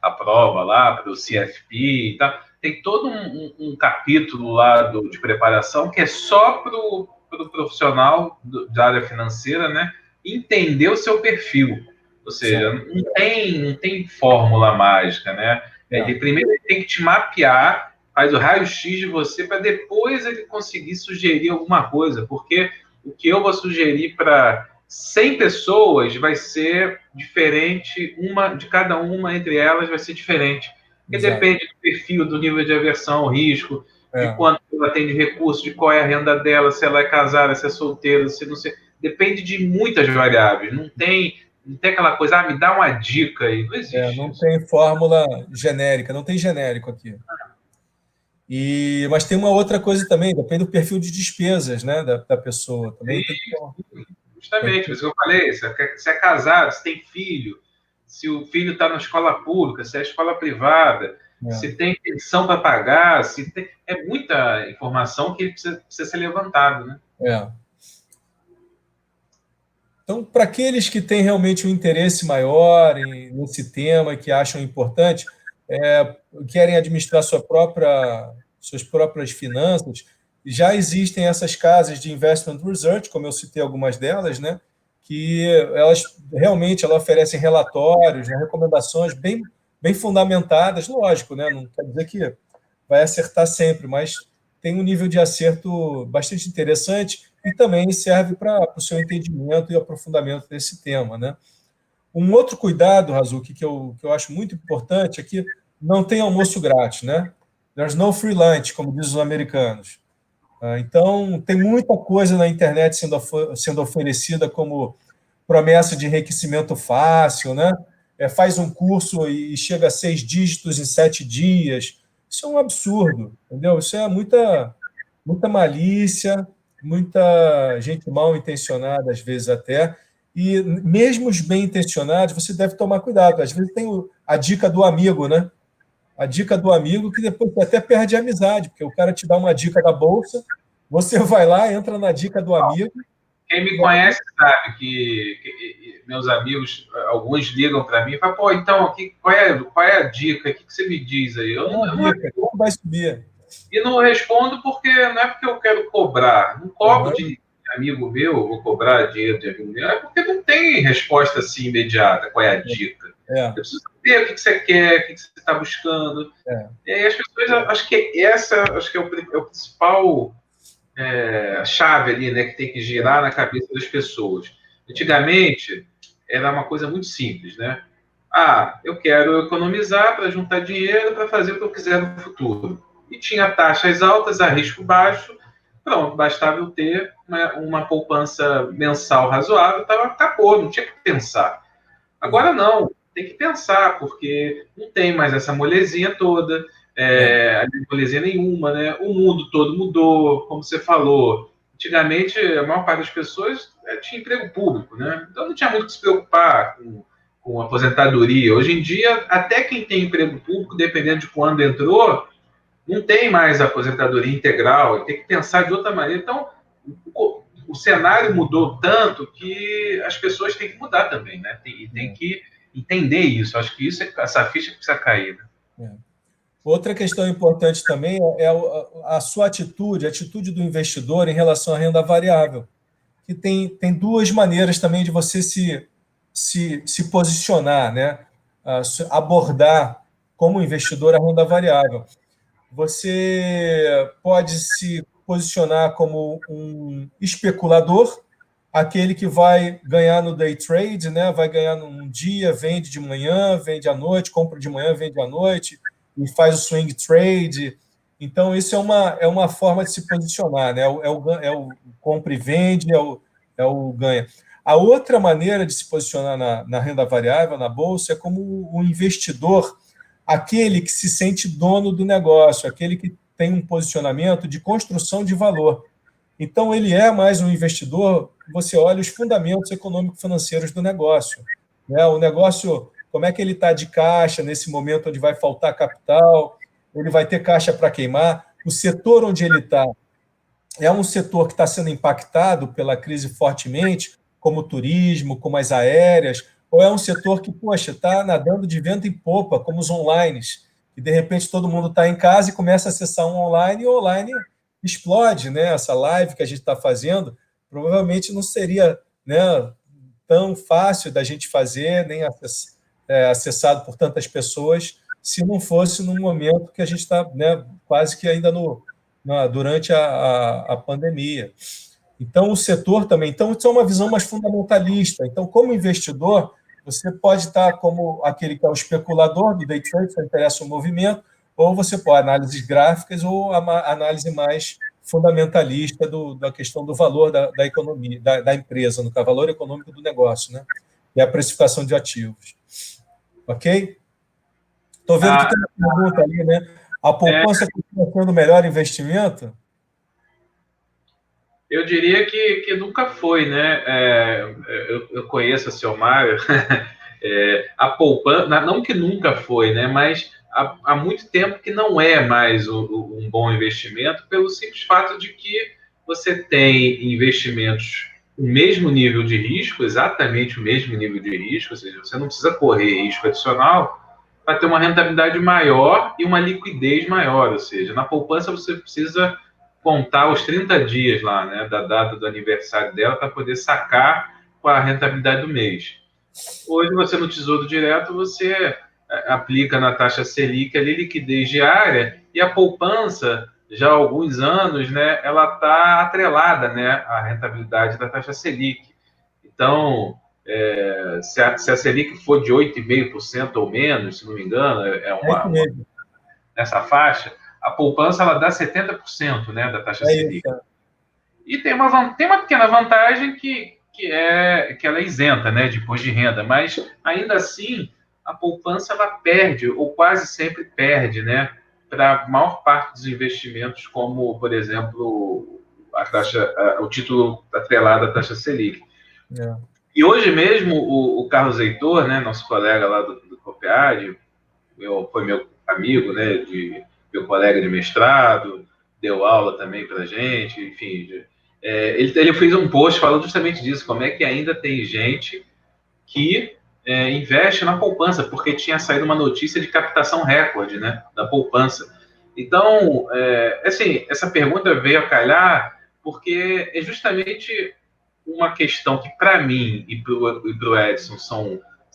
a prova lá para o CFP e tal, tem todo um capítulo lá de preparação que é só para o profissional da área financeira, né, entender o seu perfil. Ou seja, não tem fórmula mágica, né? Ele primeiro ele tem que te mapear, faz o raio-x de você para depois ele conseguir sugerir alguma coisa, porque o que eu vou sugerir para 100 pessoas vai ser diferente, uma de cada uma entre elas vai ser diferente. Porque Exato. depende do perfil, do nível de aversão ao risco, de É, quanto ela tem de recurso, de qual é a renda dela, se ela é casada, se é solteira, se não sei. Depende de muitas variáveis. Não tem aquela coisa, me dá uma dica aí. Não existe não isso. tem fórmula genérica, não tem genérico aqui. Mas tem uma outra coisa também, depende do perfil de despesas, né, da pessoa. Também tem Justamente, que. mas eu falei, se é casado, se tem filho, se o filho está na escola pública, se é escola privada, É, se tem pensão para pagar, se tem, é muita informação que precisa ser levantada, né? é. Então, para aqueles que têm realmente um interesse maior nesse tema, que acham importante, querem administrar suas próprias finanças, já existem essas casas de investment research, como eu citei algumas delas, né, que elas oferecem relatórios, né, recomendações bem fundamentadas, lógico, né, não quer dizer que vai acertar sempre, mas tem um nível de acerto bastante interessante e também serve para o seu entendimento e aprofundamento desse tema, né? Um outro cuidado, Razuki, que eu acho muito importante é que não tem almoço grátis, né? There's no free lunch, como dizem os americanos. Então, tem muita coisa na internet sendo oferecida como promessa de enriquecimento fácil, né? Faz um curso e chega a 6 dígitos em 7 dias. Isso é um absurdo, entendeu? Isso é muita malícia, muita gente mal intencionada, às vezes até. E mesmo os bem intencionados, você deve tomar cuidado. Às vezes tem a dica do amigo, né? A dica do amigo que depois você até perde a amizade, porque o cara te dá uma dica da bolsa, você vai lá, entra na dica do amigo. Quem me conhece sabe que meus amigos, alguns ligam para mim e falam, pô, então, aqui, qual é a dica? O que você me diz aí? Eu não vai subir. E não respondo porque não é porque eu quero cobrar. Não cobro de amigo meu, vou cobrar dinheiro de amigo meu, é porque não tem resposta assim imediata. Qual é a dica? Eu preciso saber o que você quer, o que você está buscando. E aí as pessoas, acho que é o principal chave ali, né, que tem que girar na cabeça das pessoas. Antigamente, era uma coisa muito simples, né? Eu quero economizar para juntar dinheiro para fazer o que eu quiser no futuro. E tinha taxas altas a risco baixo, pronto, bastava eu ter uma poupança mensal razoável, acabou, não tinha que pensar. Agora não, tem que pensar, porque não tem mais essa molezinha toda, molezinha nenhuma, né? O mundo todo mudou, como você falou. Antigamente, a maior parte das pessoas tinha emprego público, né? Então não tinha muito que se preocupar com aposentadoria. Hoje em dia, até quem tem emprego público, dependendo de quando entrou, não tem mais aposentadoria integral, tem que pensar de outra maneira. Então, o cenário mudou tanto que as pessoas têm que mudar também, né? Tem que entender isso. Acho que essa ficha precisa cair. Né? Outra questão importante também é a sua atitude, a atitude do investidor em relação à renda variável, que tem duas maneiras também de você se posicionar, né? Abordar como investidor a renda variável. Você pode se posicionar como um especulador, aquele que vai ganhar no day trade, né? Vai ganhar num dia, vende de manhã, vende à noite, compra de manhã, vende à noite, e faz o swing trade. Então, isso é uma forma de se posicionar, né? É o compra e vende, é o ganha. A outra maneira de se posicionar na renda variável, na bolsa, é como um investidor, aquele que se sente dono do negócio, aquele que tem um posicionamento de construção de valor. Então, ele é mais um investidor, você olha os fundamentos econômico-financeiros do negócio. Né? O negócio, como é que ele está de caixa nesse momento onde vai faltar capital, ele vai ter caixa para queimar, o setor onde ele está é um setor que está sendo impactado pela crise fortemente, como o turismo, como as aéreas, ou é um setor que, poxa, está nadando de vento em popa, como os online, que de repente todo mundo está em casa e começa a acessar um online e o online explode, né? Essa live que a gente está fazendo provavelmente não seria, né, tão fácil da gente fazer, nem acessado por tantas pessoas, se não fosse no momento que a gente está, né, quase que ainda durante a pandemia. Então, o setor também. Então, isso é uma visão mais fundamentalista. Então, como investidor, você pode estar como aquele que é o especulador do day trade, que interessa o movimento, ou você pode análises gráficas ou a análise mais fundamentalista da questão do valor da economia, da empresa, no valor econômico do negócio, né? E a precificação de ativos. Ok? Estou vendo que tem uma pergunta ali, né? A poupança continua sendo o melhor investimento? Eu diria que nunca foi, né? Eu conheço a seu Mário, a poupança, não que nunca foi, né? Mas há muito tempo que não é mais um bom investimento, pelo simples fato de que você tem investimentos com o mesmo nível de risco, exatamente o mesmo nível de risco, ou seja, você não precisa correr risco adicional para ter uma rentabilidade maior e uma liquidez maior, ou seja, na poupança você precisa contar os 30 dias lá, né, da data do aniversário dela para poder sacar com a rentabilidade do mês. Hoje, você no Tesouro Direto, você aplica na taxa Selic ali liquidez diária e a poupança já há alguns anos, né, ela está atrelada, né, à rentabilidade da taxa Selic. Então, se a Selic for de 8,5% ou menos, se não me engano, É isso mesmo. nessa faixa, a poupança ela dá 70%, né, da taxa É isso. Selic. E tem uma pequena vantagem que ela é isenta, né, de imposto de renda, mas ainda assim a poupança ela perde, ou quase sempre perde, né, para a maior parte dos investimentos, como, por exemplo, o título atrelado à taxa Selic. É. E hoje mesmo o Carlos Heitor, né, nosso colega lá do Copiade, foi meu amigo, né, meu colega de mestrado, deu aula também para a gente, enfim. Ele fez um post falando justamente disso, como é que ainda tem gente que investe na poupança, porque tinha saído uma notícia de captação recorde, né, da poupança. Então, assim, essa pergunta veio a calhar porque é justamente uma questão que, para mim e para o Edson,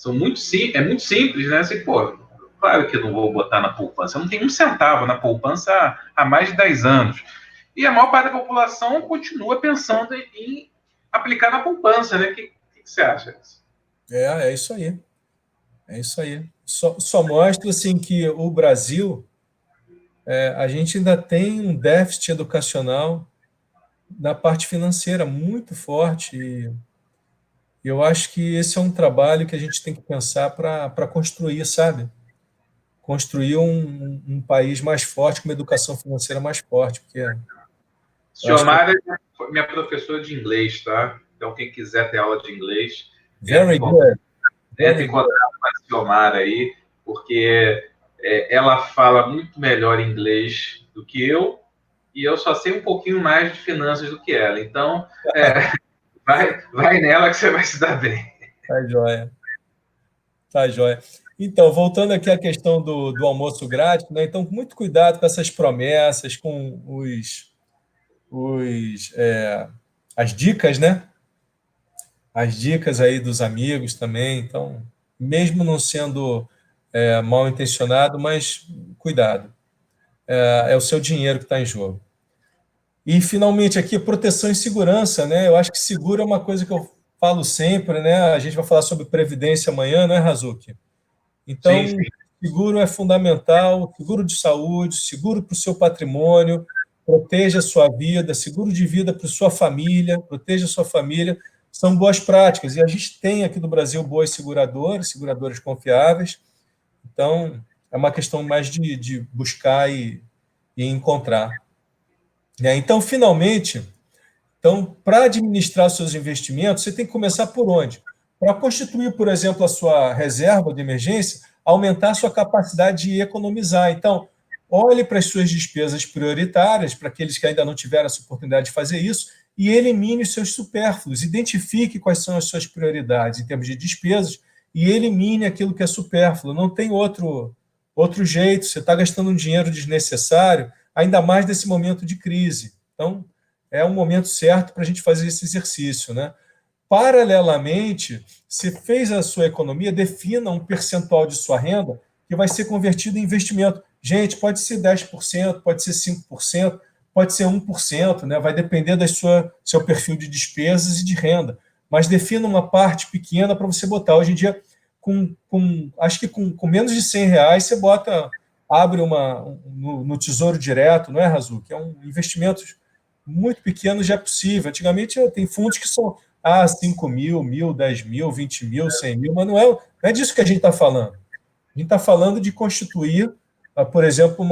é muito simples, né? Assim, pô, claro que eu não vou botar na poupança. Eu não tenho um centavo na poupança há mais de 10 anos. E a maior parte da população continua pensando em aplicar na poupança, né? O que você acha? É isso aí. É isso aí. Só mostra assim, que o Brasil, a gente ainda tem um déficit educacional na parte financeira muito forte. E eu acho que esse é um trabalho que a gente tem que pensar para construir, sabe? Construir um país mais forte, com uma educação financeira mais forte, porque eu acho que é Xiomara é minha professora de inglês, tá? Então, quem quiser ter aula de inglês, entre em very contato, good, entre very em good. contato com a Xiomara aí, porque ela fala muito melhor inglês do que eu, e eu só sei um pouquinho mais de finanças do que ela. Então, vai nela que você vai se dar bem. Tá joia, tá joia. Então, voltando aqui à questão do almoço grátis, né? Então, muito cuidado com essas promessas, com as dicas, né? As dicas aí dos amigos também. Então, mesmo não sendo mal intencionado, mas cuidado. É o seu dinheiro que está em jogo. E, finalmente, aqui, proteção e segurança, né? Eu acho que seguro é uma coisa que eu falo sempre, né? A gente vai falar sobre previdência amanhã, né, Razuki? Sim, Então, sim. seguro é fundamental, seguro de saúde, seguro para o seu patrimônio, proteja a sua vida, seguro de vida para a sua família, proteja a sua família. São boas práticas. E a gente tem aqui no Brasil boas seguradoras confiáveis. Então, é uma questão mais de buscar e encontrar. Então, finalmente, para administrar seus investimentos, você tem que começar por onde? Para constituir, por exemplo, a sua reserva de emergência, aumentar a sua capacidade de economizar. Então, olhe para as suas despesas prioritárias, para aqueles que ainda não tiveram essa oportunidade de fazer isso, e elimine os seus supérfluos. Identifique quais são as suas prioridades em termos de despesas e elimine aquilo que é supérfluo. Não tem outro jeito. Você está gastando um dinheiro desnecessário, ainda mais nesse momento de crise. Então, é um momento certo para a gente fazer esse exercício, né? Paralelamente, se fez a sua economia, defina um percentual de sua renda que vai ser convertido em investimento. Gente, pode ser 10%, pode ser 5%, pode ser 1%, né? Vai depender do seu perfil de despesas e de renda. Mas defina uma parte pequena para você botar. Hoje em dia, acho que com menos de R$ 100, você abre no Tesouro Direto, não é, Razu? Que é um investimento muito pequeno, já é possível. Antigamente tem fundos que são 5 mil, 1.000, 10 mil, 20 mil, 100 mil, mas não é disso que a gente está falando. A gente está falando de constituir, por exemplo,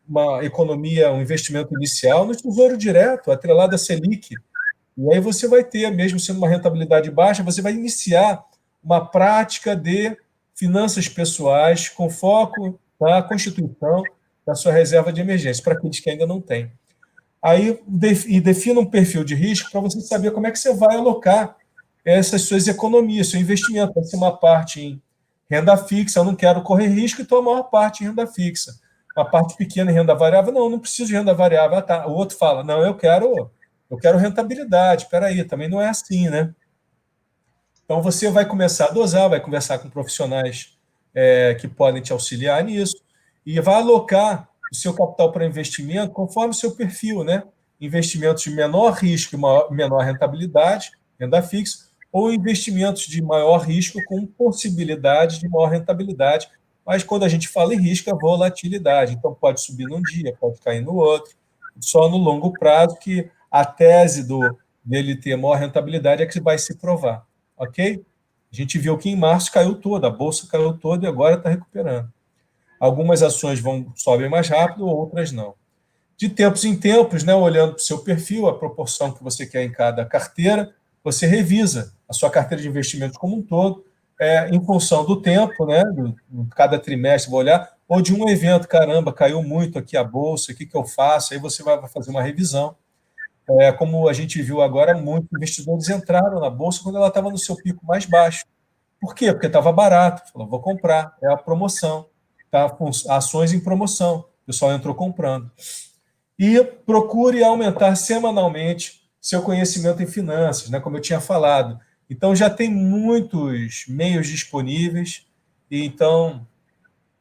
uma economia, um investimento inicial no Tesouro Direto, atrelado à Selic. E aí você vai ter, mesmo sendo uma rentabilidade baixa, você vai iniciar uma prática de finanças pessoais com foco na constituição da sua reserva de emergência, para aqueles que ainda não têm. Aí defina um perfil de risco para você saber como é que você vai alocar essas suas economias, seu investimento. Vai ser uma parte em renda fixa, eu não quero correr risco, então a maior parte em renda fixa. Uma parte pequena em renda variável, não preciso de renda variável. Ah, tá. O outro fala, não, eu quero rentabilidade. Espera aí, também não é assim, né? Então você vai começar a dosar, vai conversar com profissionais que podem te auxiliar nisso, e vai alocar o seu capital para investimento conforme o seu perfil, né? Investimentos de menor risco e menor rentabilidade, renda fixa, ou investimentos de maior risco com possibilidade de maior rentabilidade. Mas quando a gente fala em risco, é volatilidade. Então, pode subir num dia, pode cair no outro. Só no longo prazo que a tese dele ter maior rentabilidade é que vai se provar. Ok? A gente viu que em março caiu toda, a bolsa caiu toda e agora está recuperando. Algumas ações sobem mais rápido, outras não. De tempos em tempos, né, olhando para o seu perfil, a proporção que você quer em cada carteira, você revisa a sua carteira de investimentos como um todo, em função do tempo, né, cada trimestre vou olhar, ou de um evento, caramba, caiu muito aqui a bolsa, o que eu faço? Aí você vai fazer uma revisão. Como a gente viu agora, muitos investidores entraram na bolsa quando ela estava no seu pico mais baixo. Por quê? Porque estava barato. Falou, vou comprar, é a promoção. Tá? Ações em promoção. O pessoal entrou comprando. E procure aumentar semanalmente seu conhecimento em finanças, né? Como eu tinha falado. Então, já tem muitos meios disponíveis, e então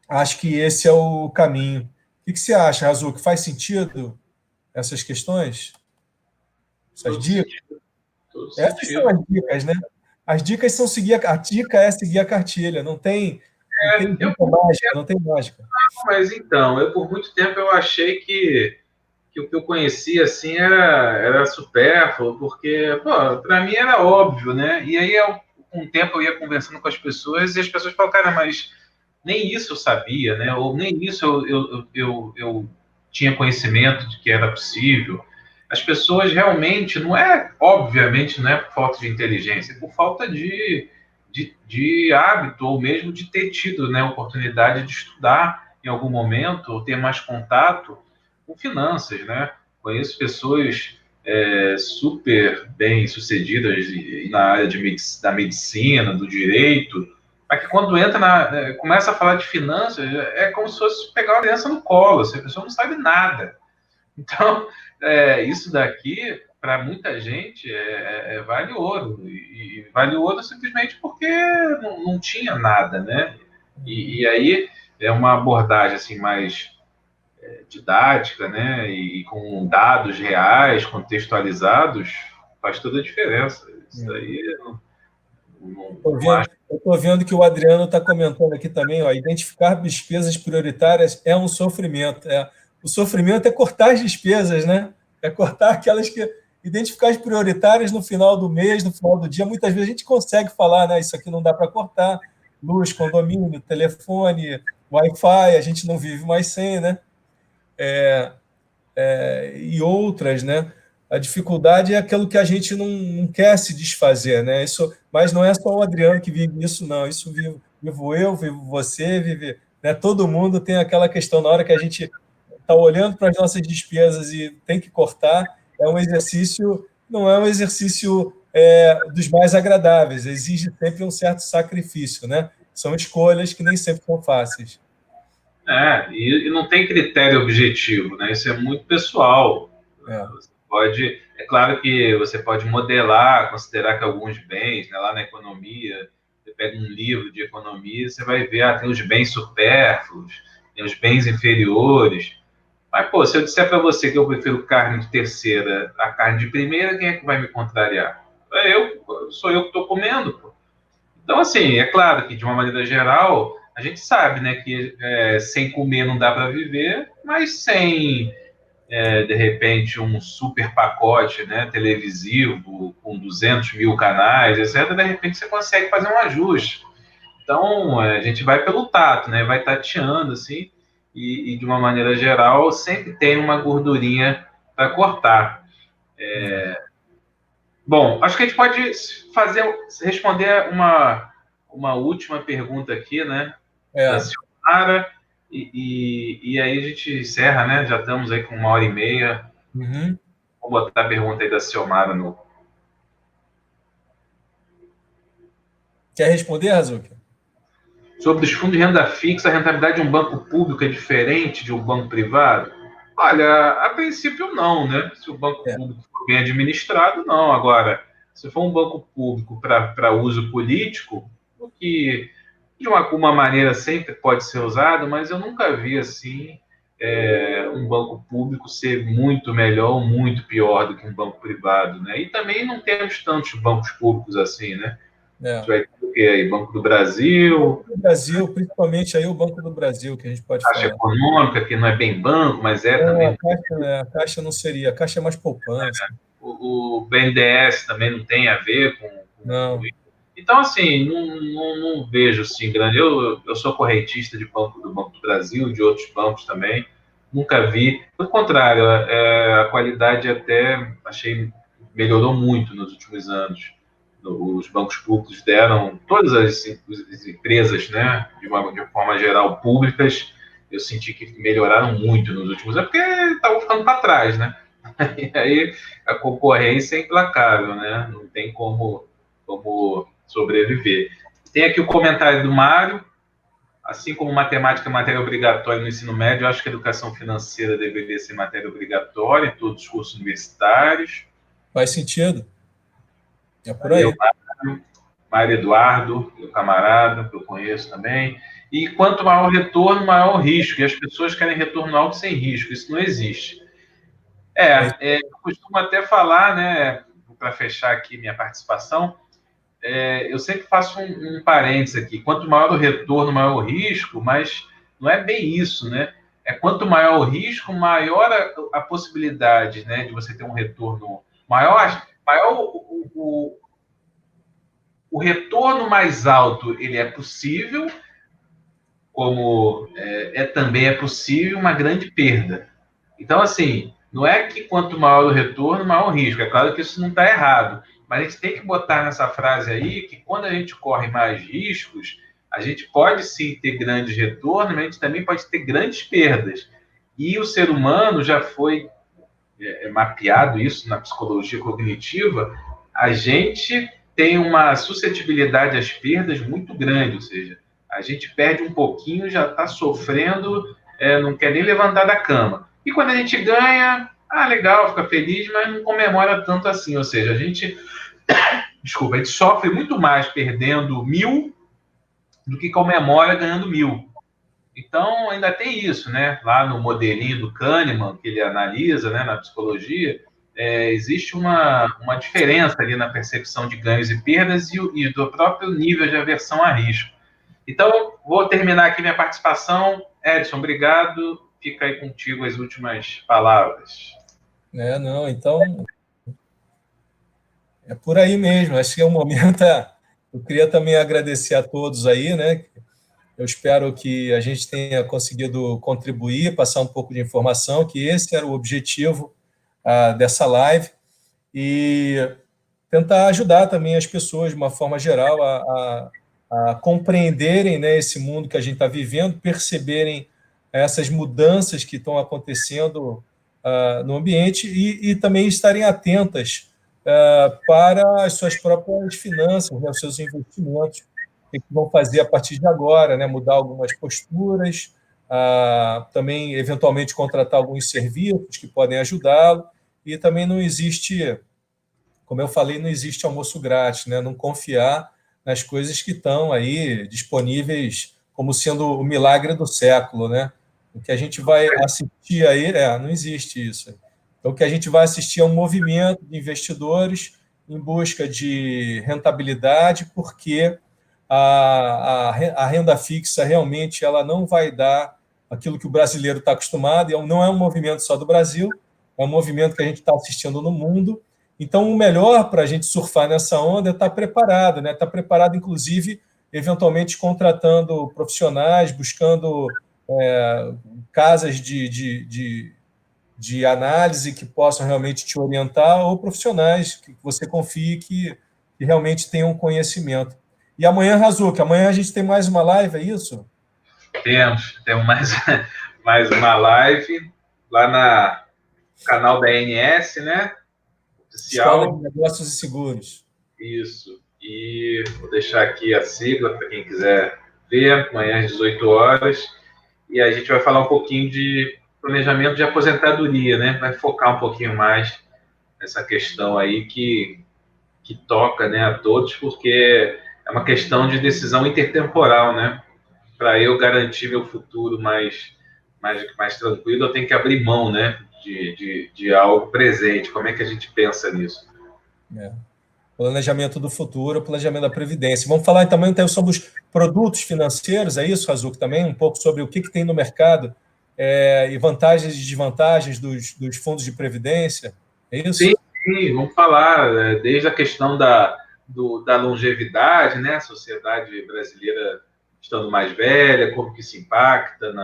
acho que esse é o caminho. O que você acha, Razu? Que faz sentido essas questões? Essas Todo dicas? sentido. Todo Essas são sentido. as dicas, né? As dicas são seguir a dica é seguir a cartilha, não tem Eu, dica mágica, não tem mágica. mas então, eu por muito tempo eu achei que o que eu conhecia assim era supérfluo, porque, pô, para mim era óbvio, né? E aí, com o tempo, eu ia conversando com as pessoas e as pessoas falavam, cara, mas nem isso eu sabia, né? Ou nem isso eu tinha conhecimento de que era possível. As pessoas realmente, obviamente, não é por falta de inteligência, é por falta de hábito, ou mesmo de ter tido, né, oportunidade de estudar em algum momento, ou ter mais contato com finanças, né? Conheço pessoas super bem sucedidas na área da medicina, do direito, mas que quando começa a falar de finanças, é como se fosse pegar uma criança no colo, assim, a pessoa não sabe nada. Então, isso daqui, para muita gente, vale ouro. E vale ouro simplesmente porque não tinha nada, né? E aí é uma abordagem assim mais didática, né, e com dados reais, contextualizados, faz toda a diferença. Isso aí não acho. Eu estou vendo que o Adriano está comentando aqui também, ó, identificar despesas prioritárias é um sofrimento. O sofrimento é cortar as despesas, né? É cortar aquelas que. Identificar as prioritárias no final do mês, no final do dia. Muitas vezes a gente consegue falar, né? Isso aqui não dá para cortar. Luz, condomínio, telefone, Wi-Fi, a gente não vive mais sem, né? E outras, né? A dificuldade é aquilo que a gente não quer se desfazer, né? Isso, mas não é só o Adriano que vive isso, não. Isso vivo eu, vivo você, vive, né? Todo mundo tem aquela questão na hora que a gente está olhando para as nossas despesas e tem que cortar. É um exercício, não é um exercício dos mais agradáveis. Exige sempre um certo sacrifício, né? São escolhas que nem sempre são fáceis. E não tem critério objetivo, né? Isso é muito pessoal. É. Você pode, é claro que você pode modelar, considerar que alguns bens, né, lá na economia, você pega um livro de economia, você vai ver, tem os bens supérfluos, tem os bens inferiores. Mas, pô, se eu disser para você que eu prefiro carne de terceira a carne de primeira, quem é que vai me contrariar? Sou eu que estou comendo, pô. Então, assim, é claro que de uma maneira geral, a gente sabe, né, que sem comer não dá para viver, mas sem, de repente, um super pacote, né, televisivo com 200 mil canais, etc., de repente você consegue fazer um ajuste. Então, a gente vai pelo tato, né, vai tateando, assim, e de uma maneira geral, sempre tem uma gordurinha para cortar. Bom, acho que a gente pode responder uma última pergunta aqui, né? Da É. Silmara, e aí a gente encerra, né? Já estamos aí com 1h30. Uhum. Vou botar a pergunta aí da Silmara no. Quer responder, Razuki? Sobre os fundos de renda fixa, a rentabilidade de um banco público é diferente de um banco privado? Olha, a princípio não, né? Se o banco É. público for bem administrado, não. Agora, se for um banco público para uso político, o que de uma maneira sempre pode ser usado, mas eu nunca vi assim um banco público ser muito melhor ou muito pior do que um banco privado, né? E também não temos tantos bancos públicos assim, né? A gente É. vai ter o quê aí? Banco do Brasil, No Brasil, principalmente aí o Banco do Brasil, que a gente pode Caixa falar. Econômica, que não é bem banco, mas é Não, também. a Caixa não seria, a Caixa é mais poupança. O BNDES também não tem a ver com Não, isso. Então, assim, não vejo assim grande. Eu sou correntista do Banco do Brasil, de outros bancos também, nunca vi. Pelo contrário, a qualidade até achei melhorou muito nos últimos anos. Os bancos públicos deram, todas as empresas, né, de forma geral, públicas, eu senti que melhoraram muito nos últimos anos, porque estavam ficando para trás, né? E aí a concorrência é implacável, né? Não tem como sobreviver. Tem aqui o comentário do Mário. Assim como matemática é matéria obrigatória no ensino médio, eu acho que a educação financeira deveria ser matéria obrigatória em todos os cursos universitários. faz sentido. É por Valeu, aí. Mário Eduardo, meu camarada, que eu conheço também. E quanto maior o retorno, maior o risco. E as pessoas querem retorno alto sem risco. Isso não existe. É, Eu costumo até falar, né, para fechar aqui minha participação, eu sempre faço um parênteses aqui. Quanto maior o retorno, maior o risco, mas não é bem isso, né? Quanto maior o risco, maior a possibilidade, né, de você ter um retorno maior. Maior o retorno mais alto, ele é possível, como também é possível uma grande perda. Então, assim, não é que quanto maior o retorno, maior o risco. É claro que isso não está errado, mas a gente tem que botar nessa frase aí que quando a gente corre mais riscos, a gente pode sim ter grandes retornos, mas a gente também pode ter grandes perdas. E o ser humano já foi mapeado isso na psicologia cognitiva, a gente tem uma suscetibilidade às perdas muito grande, ou seja, a gente perde um pouquinho, já está sofrendo, não quer nem levantar da cama. E quando a gente ganha, legal, fica feliz, mas não comemora tanto assim, ou seja, a gente sofre muito mais perdendo 1.000 do que comemora ganhando 1.000. Então, ainda tem isso, né? Lá no modelinho do Kahneman, que ele analisa, né, na psicologia, existe uma diferença ali na percepção de ganhos e perdas e do próprio nível de aversão a risco. Então, vou terminar aqui minha participação. Edson, obrigado. Fica aí contigo as últimas palavras. não, então é por aí mesmo. Acho que é o momento. Eu queria também agradecer a todos aí, né? Eu espero que a gente tenha conseguido contribuir, passar um pouco de informação, que esse era o objetivo dessa live, e tentar ajudar também as pessoas, de uma forma geral, a compreenderem, né, esse mundo que a gente está vivendo, perceberem essas mudanças que estão acontecendo no ambiente e também estarem atentas para as suas próprias finanças, né, os seus investimentos, o que vão fazer a partir de agora, né, mudar algumas posturas, também, eventualmente, contratar alguns serviços que podem ajudá-lo, e também não existe, como eu falei, não existe almoço grátis, né? Não confiar nas coisas que estão aí disponíveis como sendo o milagre do século, né? O que a gente vai assistir aí, não existe isso. Então, o que a gente vai assistir é um movimento de investidores em busca de rentabilidade, porque a renda fixa realmente ela não vai dar aquilo que o brasileiro está acostumado, e não é um movimento só do Brasil, é um movimento que a gente está assistindo no mundo. Então, o melhor para a gente surfar nessa onda é estar preparado, né? Estar preparado, inclusive, eventualmente contratando profissionais, buscando casas de análise que possam realmente te orientar, ou profissionais que você confie que realmente tenham conhecimento. E amanhã, Razuca, amanhã a gente tem mais uma live, é isso? Temos mais uma live lá no canal da ANS, né? Escola de Oficial. Negócios e Seguros. Isso. E vou deixar aqui a sigla para quem quiser ver, amanhã às 18 horas. E a gente vai falar um pouquinho de planejamento de aposentadoria, né? Vai focar um pouquinho mais nessa questão aí que toca, né, a todos, porque é uma questão de decisão intertemporal, né? Para eu garantir meu futuro mais mais tranquilo, eu tenho que abrir mão, né, de algo presente. Como é que a gente pensa nisso? É. Planejamento do futuro, planejamento da previdência. Vamos falar também então, sobre os produtos financeiros, é isso, Razuc, também? Um pouco sobre o que tem no mercado e vantagens e desvantagens dos fundos de previdência, é Sim, isso? sim, vamos falar, desde a questão da longevidade, né? A sociedade brasileira estando mais velha, como que isso impacta,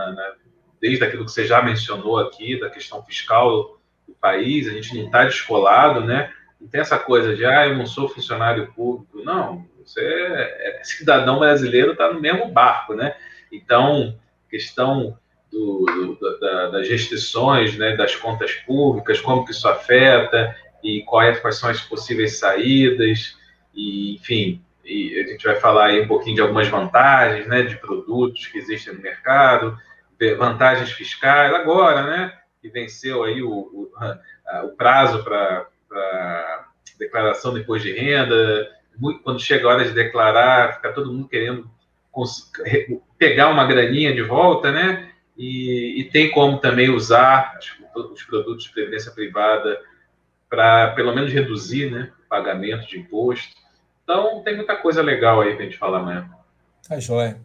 desde aquilo que você já mencionou aqui, da questão fiscal do país, a gente não está descolado, né? Não tem essa coisa de, eu não sou funcionário público. Não, você é cidadão brasileiro, está no mesmo barco, né? Então, questão das restrições, né, das contas públicas, como que isso afeta e quais são as possíveis saídas, e, enfim, e a gente vai falar aí um pouquinho de algumas vantagens, né, de produtos que existem no mercado, vantagens fiscais, agora, né, que venceu aí o prazo para declaração do imposto de renda, quando chega a hora de declarar, fica todo mundo querendo pegar uma graninha de volta, né? E tem como também usar os produtos de previdência privada para, pelo menos, reduzir, né, o pagamento de imposto. Então, tem muita coisa legal aí para a gente falar amanhã. Tá joia.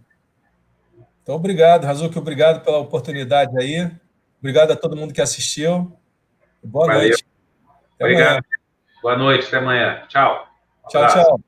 Então, obrigado, Razuc, obrigado pela oportunidade aí. Obrigado a todo mundo que assistiu. Boa Valeu. noite. Até Obrigado. amanhã. Boa noite. Até amanhã. Tchau. Um Tchau, abraço. tchau.